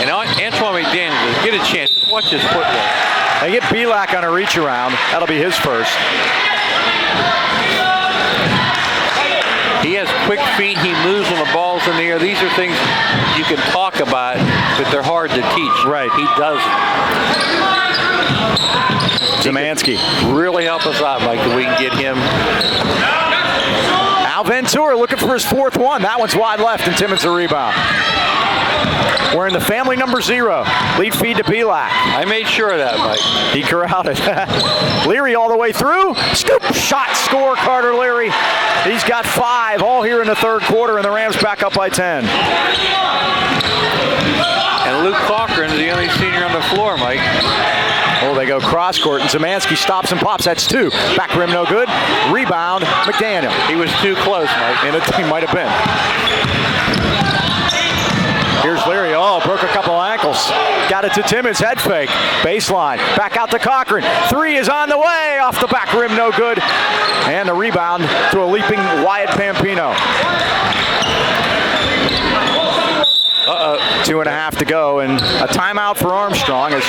Speaker 2: And Antoine McDaniel, get a chance. Watch his football.
Speaker 1: They get Pavlik on a reach around. That'll be his first.
Speaker 2: He has quick feet. He moves when the ball's in the air. These are things you can talk about, but they're hard to teach.
Speaker 1: Right.
Speaker 2: He doesn't.
Speaker 1: Zemansky.
Speaker 2: Really help us out, Mike, if we can get him.
Speaker 1: Al Ventura looking for his 4th one. That one's wide left, and Timmons a rebound. Wearing the family number 0. Lead feed to Pavlik.
Speaker 2: I made sure of that, Mike.
Speaker 1: He corralled it. Leary all the way through. Scoop shot, score, Carter Leary. He's got 5 all here in the third quarter, and the Rams back up by 10.
Speaker 2: And Luke Cochran is the only senior on the floor, Mike.
Speaker 1: Oh, they go cross court, and Zemansky stops and pops. That's 2. Back rim, no good. Rebound, McDaniel.
Speaker 2: He was too close, Mike.
Speaker 1: And he might have been. Here's Leary. Oh, broke a couple ankles. Got it to Timmons. Head fake. Baseline. Back out to Cochran. 3 is on the way. Off the back rim. No good. And the rebound to a leaping Wyatt Pampino. 2.5 to go, and a timeout for Armstrong as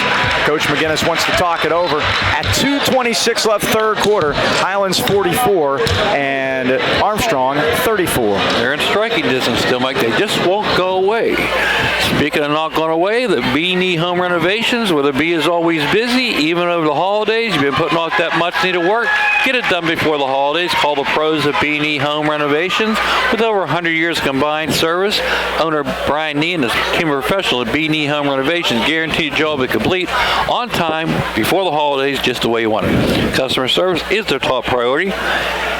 Speaker 1: Coach McGinnis wants to talk it over. At 2:26 left third quarter, Highlands 44 and Armstrong 34.
Speaker 2: They're in striking distance still, Mike. They just won't go away. Speaking of not going away, the B&E Home Renovations, where the B is always busy, even over the holidays. You've been putting off that much needed work. Get it done before the holidays. Call the pros at B&E Home Renovations. With over 100 years combined service, owner Brian Nee and his team of professionals at B&E Home Renovations guarantee the job will be complete on time before the holidays, just the way you want it. Customer service is their top priority.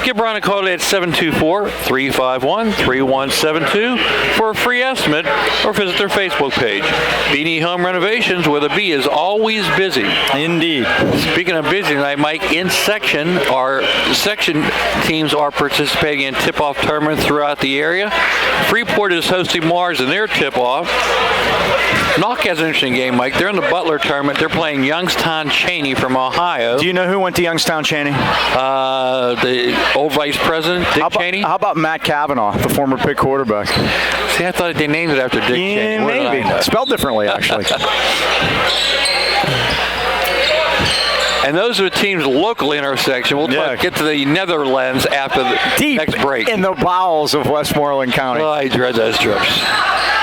Speaker 2: Give Brian a call today at 724-351-3172 for a free estimate, or visit their Facebook page. B&E Home Renovations, where the B is always busy.
Speaker 1: Indeed.
Speaker 2: Speaking of busy tonight, Mike, in section, our section teams are participating in tip-off tournaments throughout the area. Freeport is hosting Mars in their tip-off. Knock has an interesting game, Mike. They're in the Butler tournament. They're playing Youngstown Cheney from Ohio.
Speaker 1: Do you know who went to Youngstown Cheney?
Speaker 2: The old vice president, Dick Cheney.
Speaker 1: How about Matt Cavanaugh, the former Pitt quarterback?
Speaker 2: See, I thought they named it after Dick Cheney.
Speaker 1: Maybe. Spelled differently, actually.
Speaker 2: And those are the teams locally in our section. We'll get to the Netherlands after the next break.
Speaker 1: In the bowels of Westmoreland County.
Speaker 2: Oh, I dread those trips.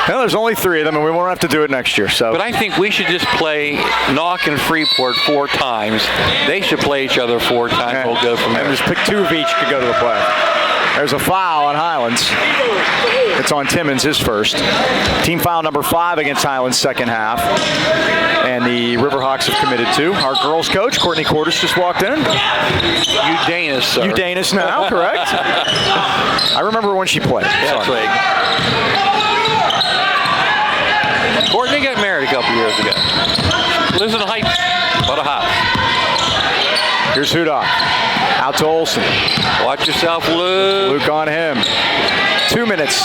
Speaker 1: Well, there's only 3 of them, and we won't have to do it next year. So,
Speaker 2: but I think we should just play Knock and Freeport 4 times. They should play each other 4 times. We'll go from there.
Speaker 1: And just pick 2 of each to go to the play. There's a foul on Highlands. It's on Timmons, his first. Team foul number 5 against Highlands second half. And the Riverhawks have committed 2. Our girls coach, Courtney Cordes, just walked in.
Speaker 2: Udanis, sir.
Speaker 1: Udanis now, correct? I remember when she played.
Speaker 2: That's right. Courtney got married a couple years ago. Lives in the Heights. What a house.
Speaker 1: Here's Hudak. Out to Olsen.
Speaker 2: Watch yourself, Luke.
Speaker 1: Luke on him. 2 minutes,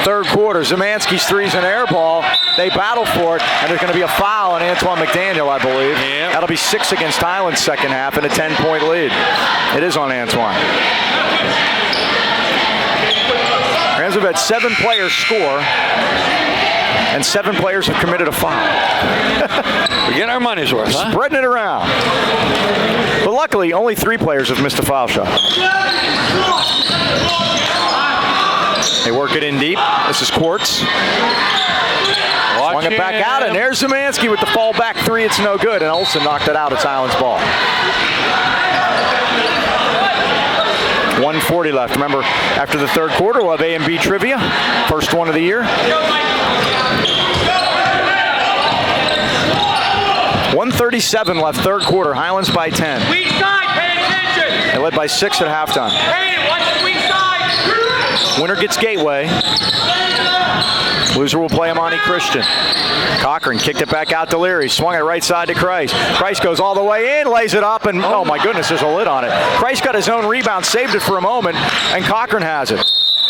Speaker 1: third quarter. Zemansky's 3's an air ball. They battle for it, and there's going to be a foul on Antoine McDaniel, I believe.
Speaker 2: Yep.
Speaker 1: That'll be 6 against Highlands second half and a 10-point lead. It is on Antoine. Rams have had 7 players score, and 7 players have committed a foul.
Speaker 2: We're getting our money's worth, huh?
Speaker 1: Spreading it around. But luckily, only 3 players have missed a foul shot. They work it in deep. This is Quartz. Swung it back out, and there's Zemansky with the fallback 3. It's no good, and Olsen knocked it out. It's Highlands ball. 1:40 left. Remember, after the third quarter, we'll have A and B trivia. First one of the year. 1:37 left, third quarter. Highlands by 10.
Speaker 3: Weak side, pay attention.
Speaker 1: They led by 6 at halftime.
Speaker 3: Hey, watch the weak side.
Speaker 1: Winner gets Gateway. Loser will play Amani Christian. Cochran kicked it back out to Leary. Swung it right side to Christ. Christ goes all the way in, lays it up, and oh my goodness, there's a lid on it. Christ got his own rebound, saved it for a moment, and Cochran has it.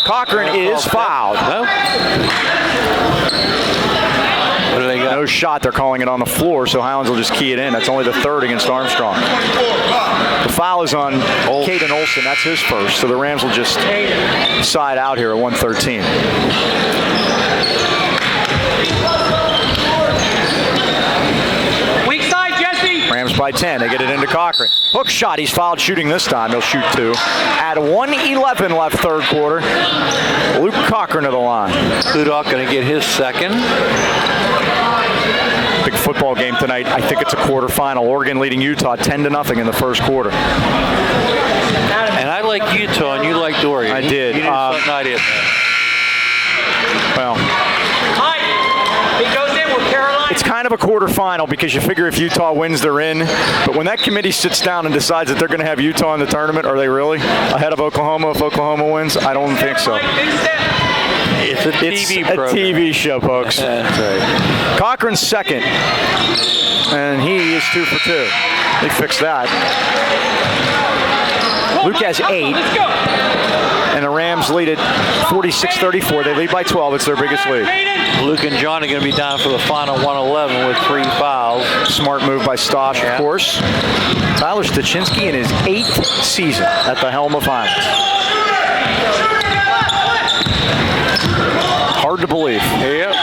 Speaker 1: Cochran is fouled.
Speaker 2: What do they got?
Speaker 1: No shot. They're calling it on the floor, so Highlands will just key it in. That's only the 3rd against Armstrong. The foul is on Caden Olsen. That's his first, so the Rams will just side out here at 1:13.
Speaker 3: Weak side, Jesse.
Speaker 1: Rams by 10. They get it into Cochran. Hook shot. He's fouled shooting this time. He'll shoot 2. At 1:11 left third quarter. Luke Cochran to the line.
Speaker 2: Hudak going to get his second.
Speaker 1: Big football game tonight. I think it's a quarterfinal. Oregon leading Utah 10-0 in the first quarter.
Speaker 2: And I like Utah, and you liked Oregon.
Speaker 1: I did.
Speaker 2: You did something I did.
Speaker 1: Well,
Speaker 3: Mike, he goes in with Carolina.
Speaker 1: it's kind of a quarterfinal because you figure if Utah wins, they're in. But when that committee sits down and decides that they're going to have Utah in the tournament, are they really ahead of Oklahoma if Oklahoma wins? I don't think so.
Speaker 2: It's a TV program.
Speaker 1: It's a TV show, folks.
Speaker 2: That's right.
Speaker 1: Cochran's second, and he is 2 for 2. They fixed that. Luke has 8,
Speaker 3: Let's go.
Speaker 1: and the Rams lead at 46-34. They lead by 12. It's their biggest lead.
Speaker 2: Luke and John are going to be down for the final 111 with 3 fouls.
Speaker 1: Smart move by Stosh, of course. Tyler Stachinski in his 8th season at the helm of Highlands. Hard to believe.
Speaker 2: Yep.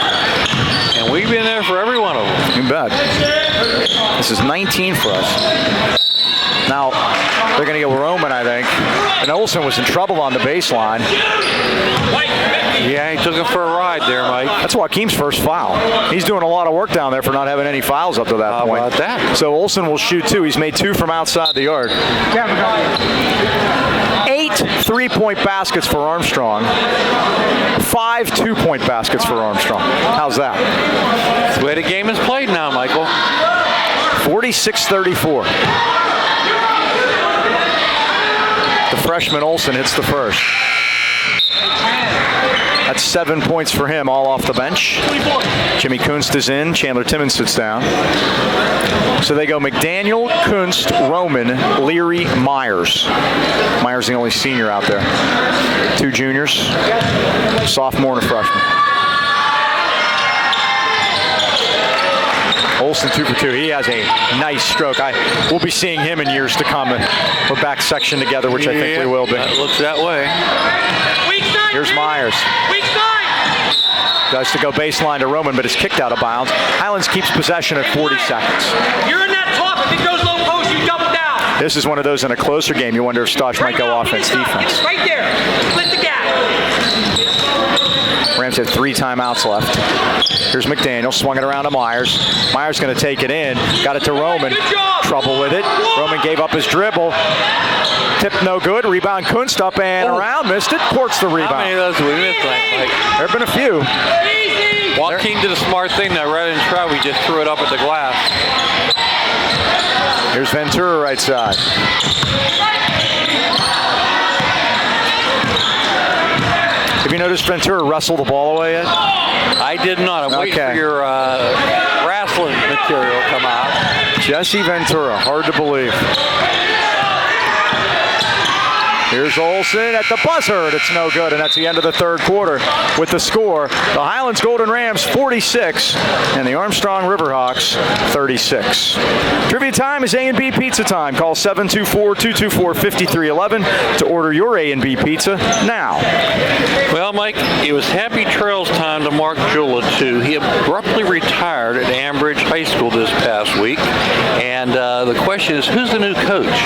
Speaker 2: And we've been there for every one of them.
Speaker 1: You bet. This is 19 for us. Now, they're going to go Roman, I think. And Olsen was in trouble on the baseline.
Speaker 2: Yeah, he took him for a ride there, Mike.
Speaker 1: That's Joaquim's first foul. He's doing a lot of work down there for not having any fouls up to that point.
Speaker 2: How about that?
Speaker 1: So Olsen will shoot 2. He's made 2 from outside the yard. 8 3-point baskets for Armstrong. 5 2-point baskets for Armstrong. How's that?
Speaker 2: That's the way the game is played now, Michael.
Speaker 1: 46-34. The freshman Olsen hits the first. That's 7 points for him, all off the bench. Jimmy Kunst is in. Chandler Timmons sits down. So they go McDaniel, Kunst, Roman, Leary, Myers. Myers the only senior out there. 2 juniors, sophomore and a freshman. Olsen 2 for 2. He has a nice stroke. We'll be seeing him in years to come. We're back section together, which I think we will be.
Speaker 2: That looks that way.
Speaker 1: Here's Myers. Does to go baseline to Roman, but is kicked out of bounds. Highlands keeps possession at 40 seconds.
Speaker 3: You're in that top. If it goes low post, you double down.
Speaker 1: This is one of those in a closer game. You wonder if Stosh might go offense, defense.
Speaker 3: Right there. Split the gap.
Speaker 1: Rams have 3 timeouts left. Here's McDaniel, swung it around to Myers. Myers going to take it in. Got it to Roman. Trouble with it. Roman gave up his dribble. Tip no good. Rebound Kunst up and around. Missed it. Courts the rebound.
Speaker 2: How many of those we missed, Mike?
Speaker 1: There have been a few.
Speaker 2: Joaquim did a smart thing that right in try. We just threw it up at the glass.
Speaker 1: Here's Ventura right side. Have you noticed Ventura wrestle the ball away yet?
Speaker 2: I did not. I'm waiting for your wrestling material to come out.
Speaker 1: Jesse Ventura, hard to believe. Here's Olsen at the buzzer. It's no good, and that's the end of the third quarter with the score. The Highlands Golden Rams 46 and the Armstrong Riverhawks 36. Trivia time is A&B Pizza time. Call 724-224-5311 to order your A&B Pizza now.
Speaker 2: Well, Mike, it was happy trails time to Mark Jula, too. He abruptly retired at Ambridge High School this past week, and the question is, who's the new coach?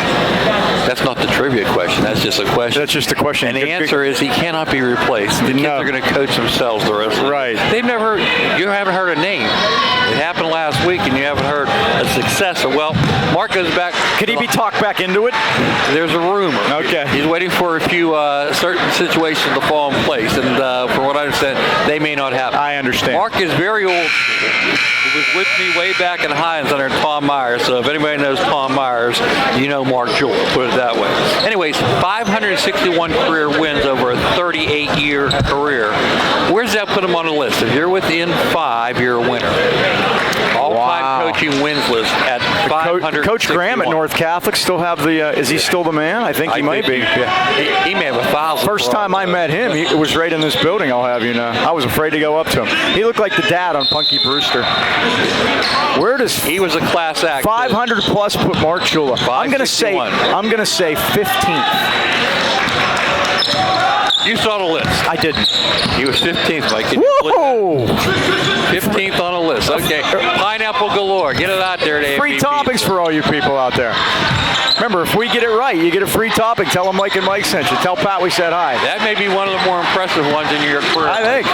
Speaker 2: That's not the trivia question. That's just a question.
Speaker 1: That's just a question.
Speaker 2: And the answer is he cannot be replaced. The kids are going to coach themselves the rest of the
Speaker 1: Right.
Speaker 2: You haven't heard a name. It happened last week, and you haven't heard a successor. Well, Mark goes back.
Speaker 1: Could he be talked back into it?
Speaker 2: There's a rumor.
Speaker 1: Okay.
Speaker 2: He's waiting for a few certain situations to fall in place, and from what I understand, they may not happen.
Speaker 1: I understand.
Speaker 2: Mark is very old. He was with me way back in Highlands under Tom Myers, so if anybody knows Tom Myers, you know Mark Jewell, put it that way. Anyways, 561 career wins over a 38-year career. Where does that put him on the list? If you're within 5, you're a winner. All-time coaching wins list at 561.
Speaker 1: Coach Graham at North Catholic still have the, is he still the man? I think he might be.
Speaker 2: Yeah. He may have 1,000.
Speaker 1: First time I met him, he was right in this building, I'll have you know. I was afraid to go up to him. He looked like the dad on Punky Brewster. Where does
Speaker 2: he was a class act.
Speaker 1: 500 plus put Mark Jula? I'm gonna say 15th.
Speaker 2: You saw the list.
Speaker 1: I didn't.
Speaker 2: He was 15th, Mike.
Speaker 1: Whoa!
Speaker 2: 15th on the list. Okay. Pineapple galore. Get it out there, Dave.
Speaker 1: Free toppings for all you people out there. Remember, if we get it right, you get a free topping. Tell them Mike and Mike sent you. Tell Pat we said hi.
Speaker 2: That may be one of the more impressive ones in your career.
Speaker 1: I think.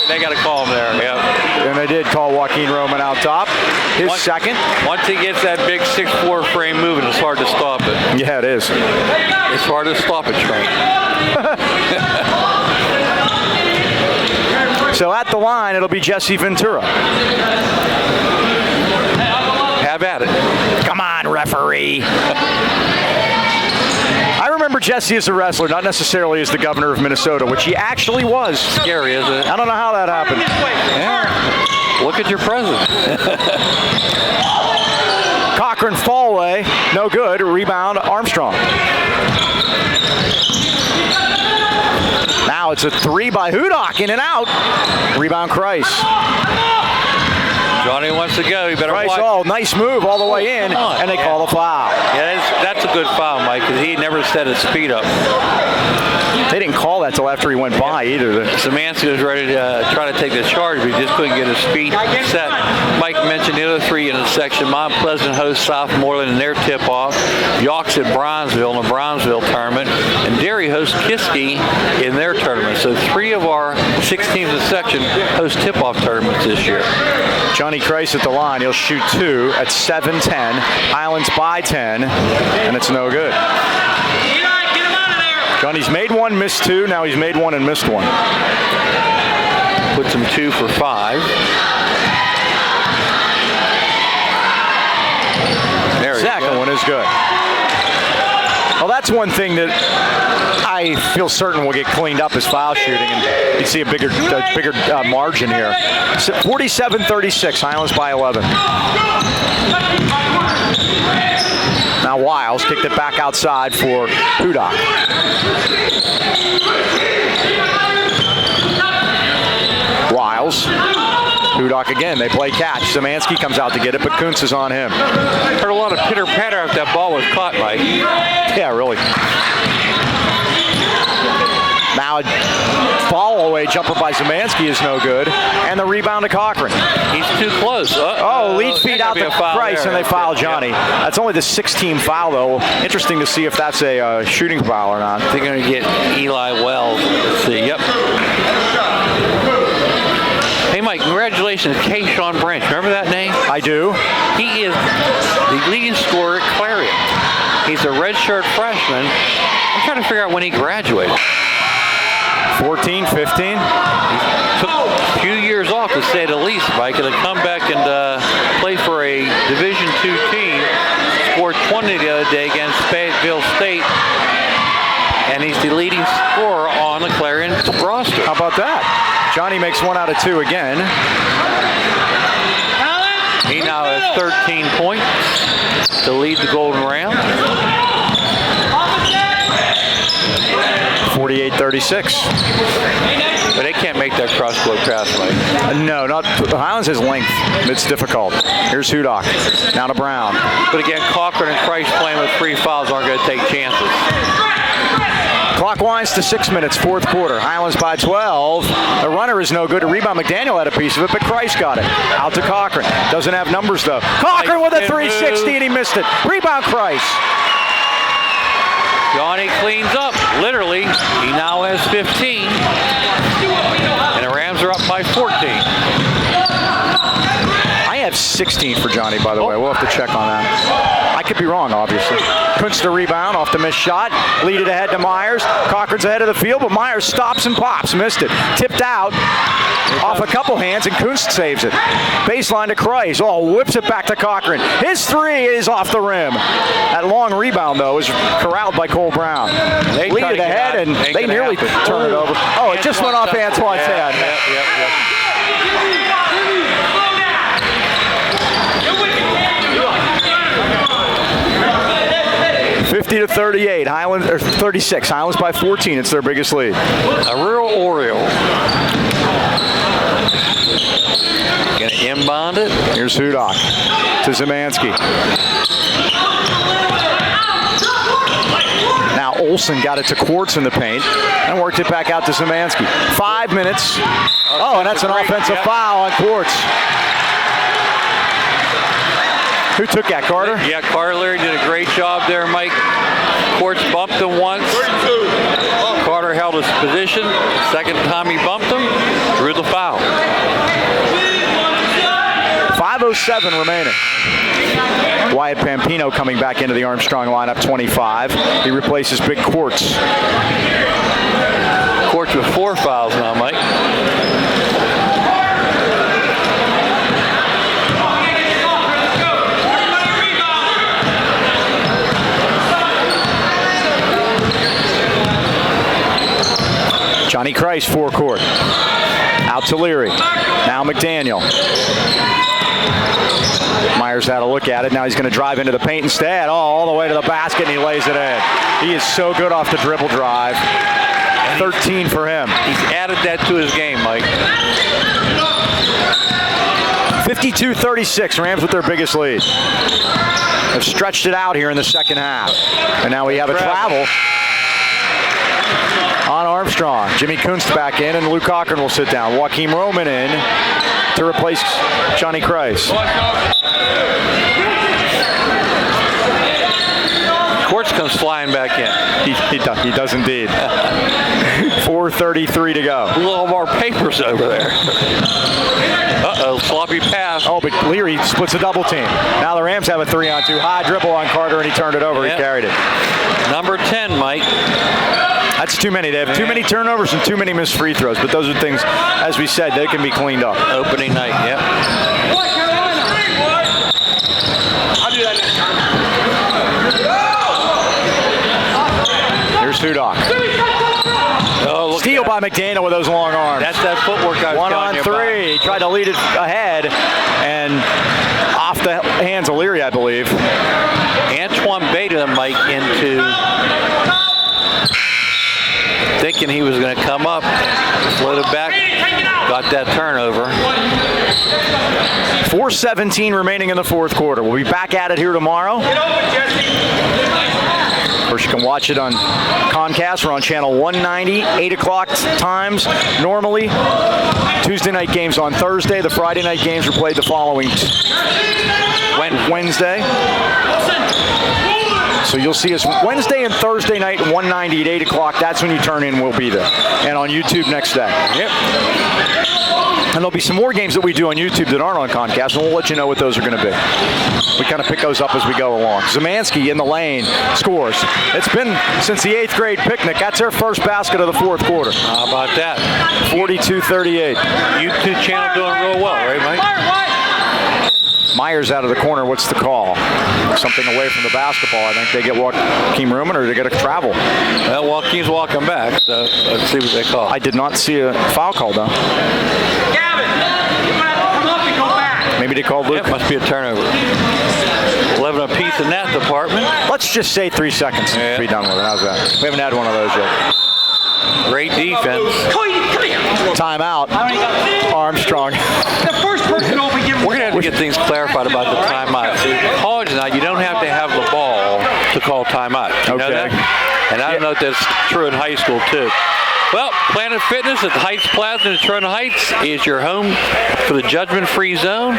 Speaker 2: They got to call him there. Yeah.
Speaker 1: And they did call Joaquin Roman out top. His second.
Speaker 2: Once he gets that big 6'4" frame moving, it's hard to stop it.
Speaker 1: Yeah, it is.
Speaker 2: It's hard to stop it, Trent.
Speaker 1: So at the line, it'll be Jesse Ventura.
Speaker 2: Have at it.
Speaker 1: Come on, referee. I remember Jesse as a wrestler, not necessarily as the governor of Minnesota, which he actually was.
Speaker 2: Scary, isn't it?
Speaker 1: I don't know how that happened.
Speaker 2: Yeah. Look at your president.
Speaker 1: Cochran Fallway, no good. Rebound, Armstrong. Now it's a 3 by Hudock, in and out. Rebound, Kreis.
Speaker 2: Johnny wants to go. You better
Speaker 1: Price,
Speaker 2: watch.
Speaker 1: nice move all the way in, and they call the foul.
Speaker 2: Yeah, that's a good foul, Mike, because he never set his speed up.
Speaker 1: They didn't call that till after he went by either.
Speaker 2: Szymanski was ready to try to take the charge, but he just couldn't get his speed set. Mike mentioned the other three in the section. Mount Pleasant hosts Southmoreland in their tip-off. Yawks at Bronzeville in the Bronzeville tournament. And Derry hosts Kiski in their tournament. So 3 of our 6 teams in the section host tip-off tournaments this year.
Speaker 1: Johnny Christ at the line. He'll shoot 2 at 7-10. Highlands by 10, and it's no good. Johnny's made 1, missed 2. Now he's made 1 and missed 1.
Speaker 2: Puts him 2 for 5.
Speaker 1: Second one is good. Well, that's one thing that I feel certain will get cleaned up is foul shooting, and you see a bigger margin here. 47-36, Highlands by 11. Now Wiles kicked it back outside for Hudak. Wiles. Hudak again. They play catch. Szymanski comes out to get it, but Kuntz is on him.
Speaker 2: Heard a lot of pitter-patter after that ball was caught, Mike.
Speaker 1: Yeah, really. Now a fall-away jumper by Szymanski is no good, and the rebound to Cochran.
Speaker 2: He's too close.
Speaker 1: Lead feed out to Price, and they foul Johnny.
Speaker 2: Yeah.
Speaker 1: That's only the 6th-team foul, though. Interesting to see if that's a shooting foul or not.
Speaker 2: They're going to get Eli Wells. Let's see. Yep. Hey, Mike, congratulations, Kayshawn Branch. Remember that name?
Speaker 1: I do.
Speaker 2: He is the leading scorer at Clarion. He's a redshirt freshman. I'm trying to figure out when he graduated.
Speaker 1: 14, 15.
Speaker 2: Took a few years off, to say the least, Mike, and to come back and play for a Division II team. Scored 20 the other day against Fayetteville State. And he's the leading scorer on the Clarion roster.
Speaker 1: How about that? Johnny makes 1 out of 2 again.
Speaker 2: He now has 13 points to lead the Golden Ram.
Speaker 1: 48-36.
Speaker 2: But they can't make that cross-court pass, Mike.
Speaker 1: No, not the Highlands has length. It's difficult. Here's Hudak. Now to Brown.
Speaker 2: But again, Cochran and Price playing with 3 fouls aren't going to take chances.
Speaker 1: Clock winds to 6 minutes, 4th quarter. Highlands by 12. The runner is no good. A rebound. McDaniel had a piece of it, but Christ got it. Out to Cochran. Doesn't have numbers, though. Cochran with a 360, and he missed it. Rebound, Christ.
Speaker 2: Johnny cleans up. Literally, he now has 15. And the Rams are up by 14.
Speaker 1: I have 16 for Johnny, by the way. We'll have to check on that. I could be wrong, obviously. Kuntz the rebound off the missed shot. Lead it ahead to Myers. Cochran's ahead of the field, but Myers stops and pops. Missed it. Tipped out off a couple hands, and Kuntz saves it. Baseline to Kreis. Whips it back to Cochran. His 3 is off the rim. That long rebound, though, is corralled by Cole Brown. They lead it ahead, and they nearly turn it over. Oh, it just went off Antoine's head.
Speaker 2: Yep.
Speaker 1: 50-38, Highlands, or 36. Highlands by 14. It's their biggest lead.
Speaker 2: A real Oriole. Gonna inbound it.
Speaker 1: Here's Hudak to Szymanski. Now Olsen got it to Quartz in the paint and worked it back out to Szymanski. 5 minutes. And that's an offensive foul on Quartz. Who took that, Carter?
Speaker 2: Yeah, Carter Leary did a great job there, Mike. Quartz bumped him once. Carter held his position. Second time he bumped him, drew the foul.
Speaker 1: 5:07 remaining. Wyatt Pampino coming back into the Armstrong lineup, 25. He replaces Big Quartz.
Speaker 2: Quartz with 4 fouls now, Mike.
Speaker 1: Johnny Kreis, forecourt. Out to Leary. Now McDaniel. Myers had a look at it. Now he's going to drive into the paint instead. All the way to the basket, and he lays it in. He is so good off the dribble drive. 13 for him.
Speaker 2: He's added that to his game, Mike.
Speaker 1: 52-36, Rams with their biggest lead. Have stretched it out here in the second half. And now we have a travel on Armstrong. Jimmy Kunst back in, and Luke Cochran will sit down. Joaquin Roman in to replace Johnny Kreis.
Speaker 2: Quartz comes flying back in.
Speaker 1: He does indeed. 4:33 to go.
Speaker 2: A little more papers over there. Uh-oh, sloppy pass.
Speaker 1: Oh, but Leary splits a double team. Now the Rams have a 3-on-2. High dribble on Carter, and he turned it over. Yep. He carried it.
Speaker 2: Number 10, Mike.
Speaker 1: That's too many. They have too many turnovers and too many missed free throws. But those are things, as we said, they can be cleaned up.
Speaker 2: Opening night, yep.
Speaker 3: I'll do that next time.
Speaker 1: Here's Hudock.
Speaker 2: Oh,
Speaker 1: Steal by McDaniel with those long arms.
Speaker 2: That's that footwork I was telling you about.
Speaker 1: 1-on-3. He tried to lead it ahead and off the hands of Leary, I believe.
Speaker 2: Antoine baited him, Mike, into thinking he was going to come up, floated back, got that turnover.
Speaker 1: 4:17 remaining in the fourth quarter. We'll be back at it here tomorrow. Of course, you can watch it on Comcast. We're on channel 190, 8 o'clock times normally. Tuesday night games on Thursday. The Friday night games are played the following Wednesday. So you'll see us Wednesday and Thursday night, 190 at 8 o'clock. That's when you turn in. We'll be there. And on YouTube next day.
Speaker 2: Yep.
Speaker 1: And there'll be some more games that we do on YouTube that aren't on Comcast, and we'll let you know what those are going to be. We kind of pick those up as we go along. Zemansky in the lane scores. It's been since the 8th grade picnic. That's their first basket of the fourth quarter.
Speaker 2: How about that?
Speaker 1: 42-38.
Speaker 2: YouTube channel doing real well, right, Mike?
Speaker 1: Myers out of the corner. What's the call? Something away from the basketball. I think they get Joaquin Ruman, or they get a travel.
Speaker 2: Well, Joaquin's walking back, so let's see what they call.
Speaker 1: I did not see a foul call, though.
Speaker 3: Gavin, you might have to come up and go back.
Speaker 1: Maybe they called Luke.
Speaker 2: It must be a turnover. 11 apiece in that department.
Speaker 1: Let's just say 3 seconds and be done with it. How's that? We haven't had one of those yet.
Speaker 2: Great defense.
Speaker 3: Come here.
Speaker 1: Timeout. Armstrong.
Speaker 3: The first person open, give him.
Speaker 2: We're going to have to get things clarified about the timeout. See, college now, you don't have to have the ball to call timeout. You know that? And I don't know if that's true in high school, too. Well, Planet Fitness at the Heights Plaza in Trona Heights is your home for the judgment-free zone.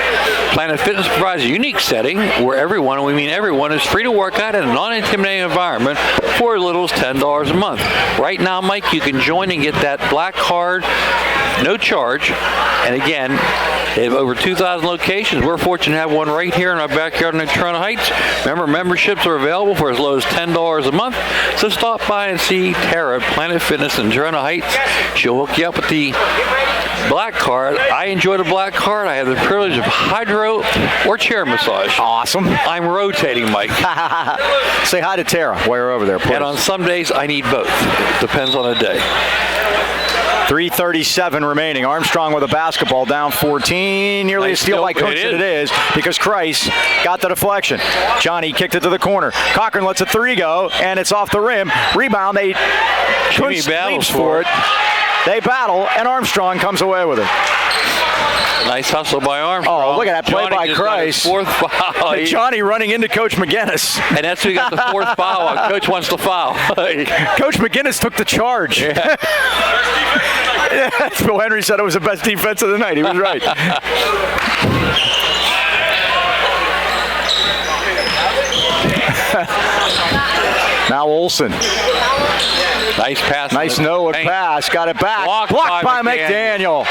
Speaker 2: Planet Fitness provides a unique setting where everyone, and we mean everyone, is free to work out in a non-intimidating environment for as little as $10 a month. Right now, Mike, you can join and get that black card, no charge. And again, they have over 2,000 locations. We're fortunate to have one right here in our backyard in Trona Heights. Remember, memberships are available for as low as $10 a month. So stop by and see Tara at Planet Fitness in Trona Heights. She'll hook you up with the black card. I enjoy the black card. I have the privilege of hydro or chair massage.
Speaker 1: Awesome.
Speaker 2: I'm rotating, Mike.
Speaker 1: Say hi to Tara while you're over there, please.
Speaker 2: And on some days, I need both. Depends on the day.
Speaker 1: 3:37 remaining. Armstrong with a basketball, down 14. Nearly
Speaker 2: Nice
Speaker 1: a steal by
Speaker 2: steal.
Speaker 1: Coach. It is because Kreis got the deflection. Johnny kicked it to the corner. Cochran lets a 3 go, and it's off the rim. Rebound. They
Speaker 2: Jimmy battles
Speaker 1: for it. They battle, and Armstrong comes away with it.
Speaker 2: Nice hustle by Armstrong.
Speaker 1: Oh, look at that play by Kreis.
Speaker 2: Fourth foul.
Speaker 1: Johnny running into Coach McGinnis.
Speaker 2: And that's who got the fourth foul on. Coach wants to foul.
Speaker 1: Coach McGinnis took the charge.
Speaker 2: Yeah.
Speaker 1: Bill Henry said it was the best defense of the night. He was right. Now Olsen.
Speaker 2: Nice pass.
Speaker 1: Nice no-look pass. Got it back. Blocked by McDaniel.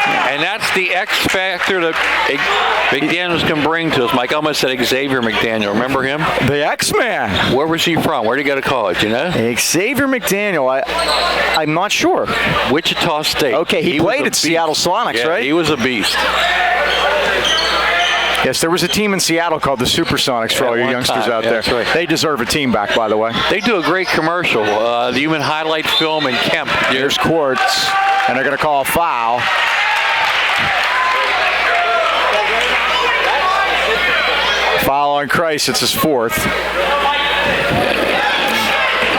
Speaker 2: And that's the X factor that McDaniels can bring to us. Mike almost said Xavier McDaniel. Remember him?
Speaker 1: The X-Man.
Speaker 2: Where was he from? Where did he go to college, you know?
Speaker 1: Xavier McDaniel. I'm not sure.
Speaker 2: Wichita State.
Speaker 1: Okay, he played at Seattle Sonics, right?
Speaker 2: He was a beast.
Speaker 1: Yes, there was a team in Seattle called the Supersonics for all your youngsters out there.
Speaker 2: That's right.
Speaker 1: They deserve a team back, by the way.
Speaker 2: They do a great commercial. The Human Highlight Film in Kemp.
Speaker 1: Here's Quartz, and they're going to call a foul. Foul on Kreis. It's his fourth.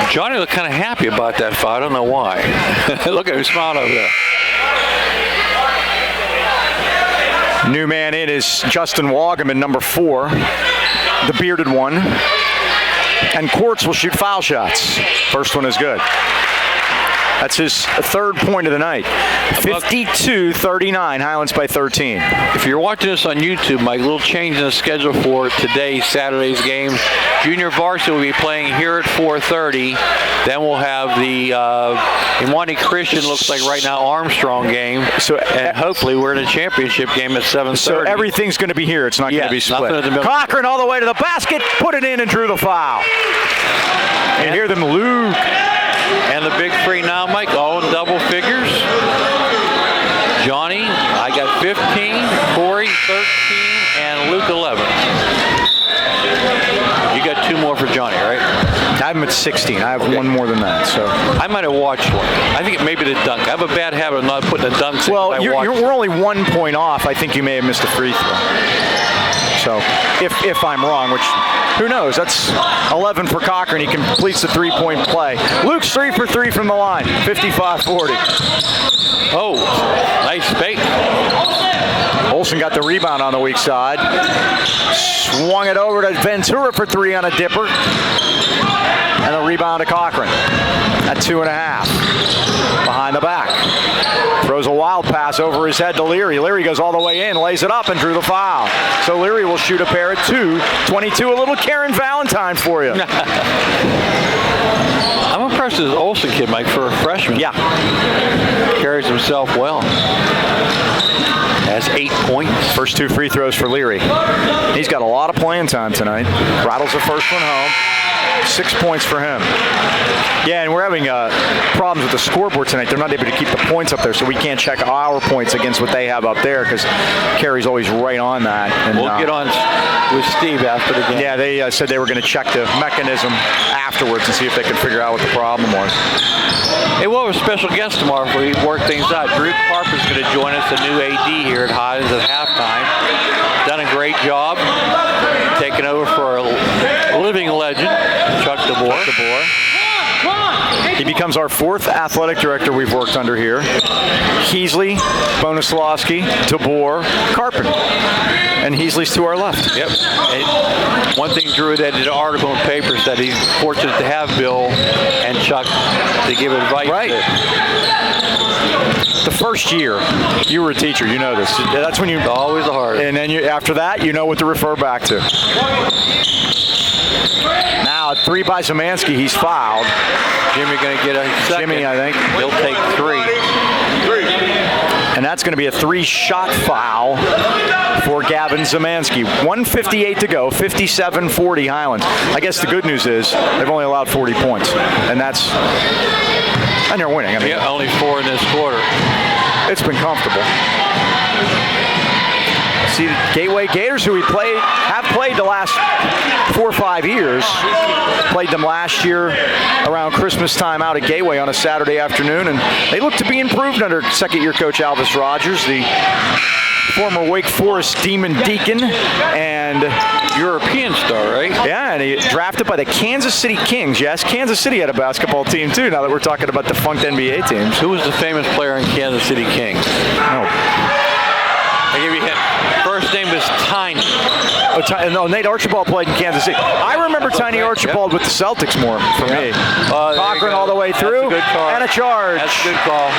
Speaker 2: Johnny looked kind of happy about that foul. I don't know why. Look at him smiling over there.
Speaker 1: New man in is Justin Wagaman, number 4, the bearded one. And Quartz will shoot foul shots. First one is good. That's his third point of the night. 52-39, Highlands by 13.
Speaker 2: If you're watching this on YouTube, Mike, a little change in the schedule for today, Saturday's game. Junior varsity will be playing here at 4:30. Then we'll have the Imwani Christian, looks like right now, Armstrong game. And hopefully we're in a championship game at 7:30.
Speaker 1: So everything's going to be here. It's not going to be split.
Speaker 2: Nothing at the middle.
Speaker 1: Cochran all the way to the basket, put it in and drew the foul. And hear them, Luke.
Speaker 2: And the big 3 now, Mike, all in double figures. Johnny, I got 15, Corey 13, and Luke 11. You got 2 more for Johnny, right?
Speaker 1: I have him at 16. I have one more than that. So
Speaker 2: I might have watched one. I think it may be the dunk. I have a bad habit of not putting the dunks in.
Speaker 1: Well, we're only 1 point off. I think you may have missed a free throw. So if I'm wrong, which who knows? That's 11 for Cochran. He completes the 3-point play. Luke's 3 for 3 from the line. 55-40.
Speaker 2: Oh, nice fake.
Speaker 1: Olsen got the rebound on the weak side. Swung it over to Ventura for 3 on a dipper. And a rebound to Cochran at 2.5. Behind the back. Throws a wild pass over his head to Leary. Leary goes all the way in, lays it up, and drew the foul. So Leary will shoot a pair at 2. 22, a little Karen Valentine for you.
Speaker 2: I'm impressed with this Olsen kid, Mike, for a freshman.
Speaker 1: Yeah.
Speaker 2: Carries himself well. Has 8 points.
Speaker 1: First 2 free throws for Leary. He's got a lot of playing time tonight. Rattles the first one home. 6 points for him. Yeah, and we're having problems with the scoreboard tonight. They're not able to keep the points up there, so we can't check our points against what they have up there because Carrie's always right on that. And,
Speaker 2: we'll get on with Steve after the game.
Speaker 1: Yeah, they said they were going to check the mechanism afterwards and see if they could figure out what the problem was.
Speaker 2: Hey, we'll have a special guest tomorrow for we work things out. Drew Harper's going to join us, the new AD here at Highlands at halftime. Done a great job. Taking over for a living legend, Chuck DeBoer.
Speaker 1: He becomes our 4th athletic director we've worked under here. Heasley, Bonuslawski, DeBoer, Carpenter. And Heasley's to our left.
Speaker 2: Yep. And one thing Drew did an article in papers that he's fortunate to have Bill and Chuck to give advice.
Speaker 1: Right. The first year, you were a teacher, you know this. That's when you...
Speaker 2: Always the hardest.
Speaker 1: And then after that, you know what to refer back to. Now, 3 by Zemansky, he's fouled.
Speaker 2: Jimmy going to get a second.
Speaker 1: Jimmy, I think.
Speaker 2: He'll take 3.
Speaker 1: And that's going to be a 3-shot foul for Gavin Zemansky. 1:58 to go, 57-40 Highlands. I guess the good news is they've only allowed 40 points. And that's... And they're winning. I mean,
Speaker 2: yeah, only 4 in this quarter.
Speaker 1: It's been comfortable. See, the Gateway Gators, who have played the last 4 or 5 years, played them last year around Christmas time out at Gateway on a Saturday afternoon, and they look to be improved under second-year coach Alvis Rogers, the former Wake Forest Demon Deacon, and
Speaker 2: European star, right?
Speaker 1: Yeah, and he drafted by the Kansas City Kings. Yes, Kansas City had a basketball team too, now that we're talking about defunct NBA teams.
Speaker 2: Who was the famous player in Kansas City Kings?
Speaker 1: No.
Speaker 2: I give you a hint. First name was Tiny.
Speaker 1: No, Nate Archibald played in Kansas City. I remember Tiny Archibald with the Celtics more for me. Cochran all the way through,
Speaker 2: a good call.
Speaker 1: And a charge.
Speaker 2: That's a good call.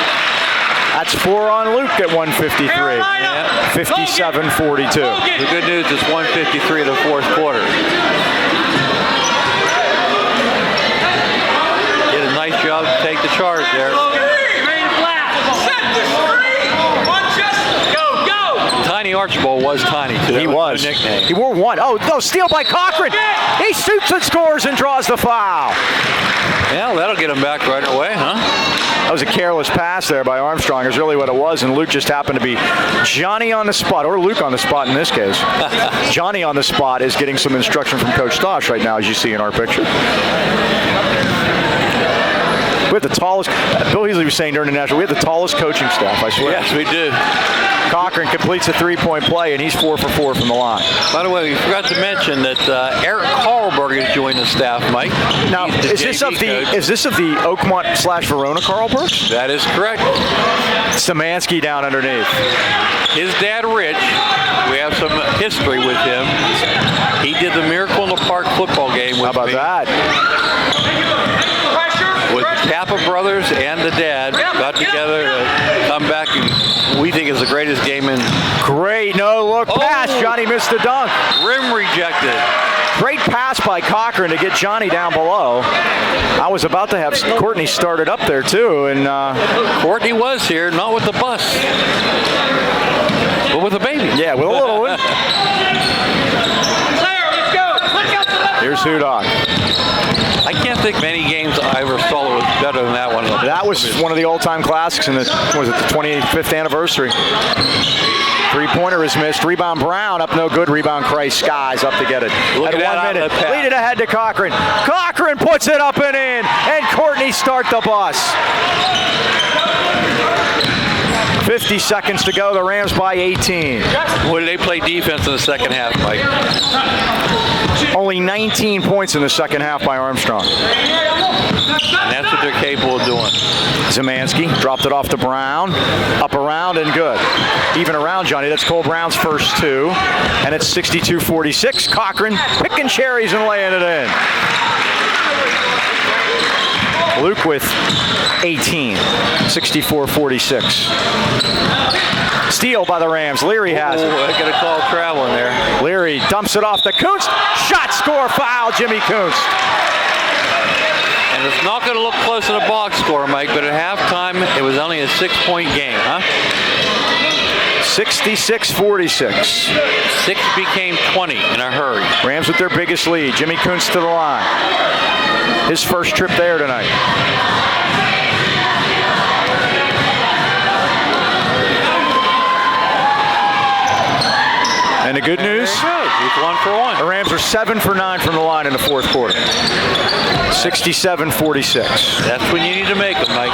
Speaker 1: That's 4 on Luke at 1:53.
Speaker 2: Yeah.
Speaker 1: 57-42.
Speaker 2: The good news is 1:53 of the 4th quarter. Did a nice job to take the charge there. Tiny Archibald was tiny too.
Speaker 1: He was.
Speaker 2: Nickname.
Speaker 1: He wore 1. Oh, no, steal by Cochran. He shoots and scores and draws the foul.
Speaker 2: Yeah, that'll get him back right away, huh?
Speaker 1: That was a careless pass there by Armstrong is really what it was, and Luke just happened to be Johnny on the spot, or Luke on the spot in this case. Johnny on the spot is getting some instruction from Coach Stosh right now, as you see in our picture. We have the tallest, Bill Heasley was saying during the national, we have the tallest coaching staff, I swear.
Speaker 2: Yes, we do.
Speaker 1: Cochran completes a 3-point play, and he's 4 for 4 from the line.
Speaker 2: By the way, we forgot to mention that Eric Carlberg has joined the staff, Mike.
Speaker 1: Now, is this of the Oakmont/Verona Carlbergs?
Speaker 2: That is correct.
Speaker 1: Szymanski down underneath.
Speaker 2: His dad, Rich, we have some history with him. He did the Miracle in the Park football game with
Speaker 1: How about
Speaker 2: me.
Speaker 1: that?
Speaker 2: With Kappa brothers and the dad got together to come back, and we think it's the greatest game in.
Speaker 1: Great no-look pass. Johnny missed the dunk.
Speaker 2: Rim rejected.
Speaker 1: Great pass by Cochran to get Johnny down below. I was about to have Courtney started up there too, and
Speaker 2: Courtney was here, not with the bus, but with a baby.
Speaker 1: yeah, with a little one. Here's Hudock.
Speaker 2: I can't think many games I ever saw that was better than that one.
Speaker 1: That was one of the all-time classics in the 25th anniversary. Three-pointer is missed. Rebound Brown up no good. Rebound Christ Skies up to get it.
Speaker 2: Look
Speaker 1: At
Speaker 2: at
Speaker 1: 1
Speaker 2: that
Speaker 1: minute.
Speaker 2: outlet pass.
Speaker 1: Lead it ahead to Cochran. Cochran puts it up and in. And Courtney start the bus. 50 seconds to go. The Rams by 18.
Speaker 2: What did they play defense in the second half, Mike?
Speaker 1: Only 19 points in the second half by Armstrong.
Speaker 2: And that's what they're capable of doing.
Speaker 1: Zemansky dropped it off to Brown. Up around and good. Even around, Johnny. That's Cole Brown's first two. And it's 62-46. Cochran picking cherries and laying it in. Luke with 18. 64-46. Steal by the Rams. Leary has it.
Speaker 2: I got a call traveling there.
Speaker 1: Leary dumps it off to Kuntz. Shot, score, foul, Jimmy Kuntz.
Speaker 2: And it's not going to look close to the box score, Mike, but at halftime, it was only a 6-point game, huh?
Speaker 1: 66-46.
Speaker 2: 6 became 20 in a hurry.
Speaker 1: Rams with their biggest lead. Jimmy Kuntz to the line. His first trip there tonight. And the good news,
Speaker 2: He's 1 for 1.
Speaker 1: the Rams are 7 for 9 from the line in the fourth quarter. 67-46.
Speaker 2: That's when you need to make them, Mike.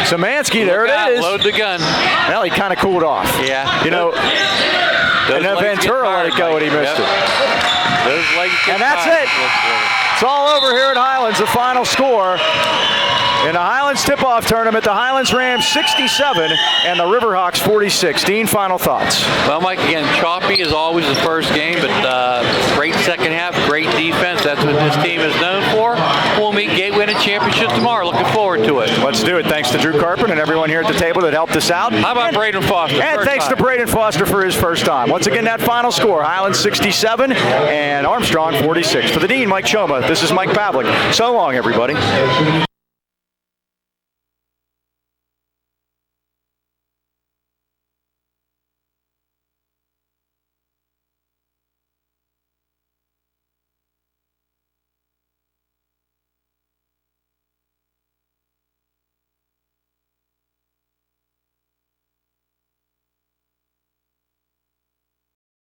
Speaker 1: Szymanski, there
Speaker 2: Look out,
Speaker 1: it is.
Speaker 2: Load the gun.
Speaker 1: Well, he kind of cooled off.
Speaker 2: Yeah.
Speaker 1: You know,
Speaker 2: Those
Speaker 1: and then
Speaker 2: legs get
Speaker 1: Ventura let
Speaker 2: tired,
Speaker 1: it go
Speaker 2: Mike.
Speaker 1: and he missed
Speaker 2: Yep.
Speaker 1: it.
Speaker 2: Those legs get
Speaker 1: And that's
Speaker 2: tired.
Speaker 1: it. It's all over here at Highlands. The final score in the Highlands tip-off tournament, the Highlands Rams 67 and the Riverhawks 46. Dean, final thoughts.
Speaker 2: Well, Mike, again, choppy is always the first game, but great second half, great defense. That's what this team is known for. We'll meet Gateway in a championship tomorrow. Looking forward to it.
Speaker 1: Let's do it. Thanks to Drew Carpenter and everyone here at the table that helped us out.
Speaker 2: How about Braden Foster?
Speaker 1: And
Speaker 2: First
Speaker 1: thanks
Speaker 2: time.
Speaker 1: to Braden Foster for his first time. Once again, that final score, Highlands 67 and Armstrong 46. For the Dean, Mike Choma, this is Mike Pavlik. So long, everybody.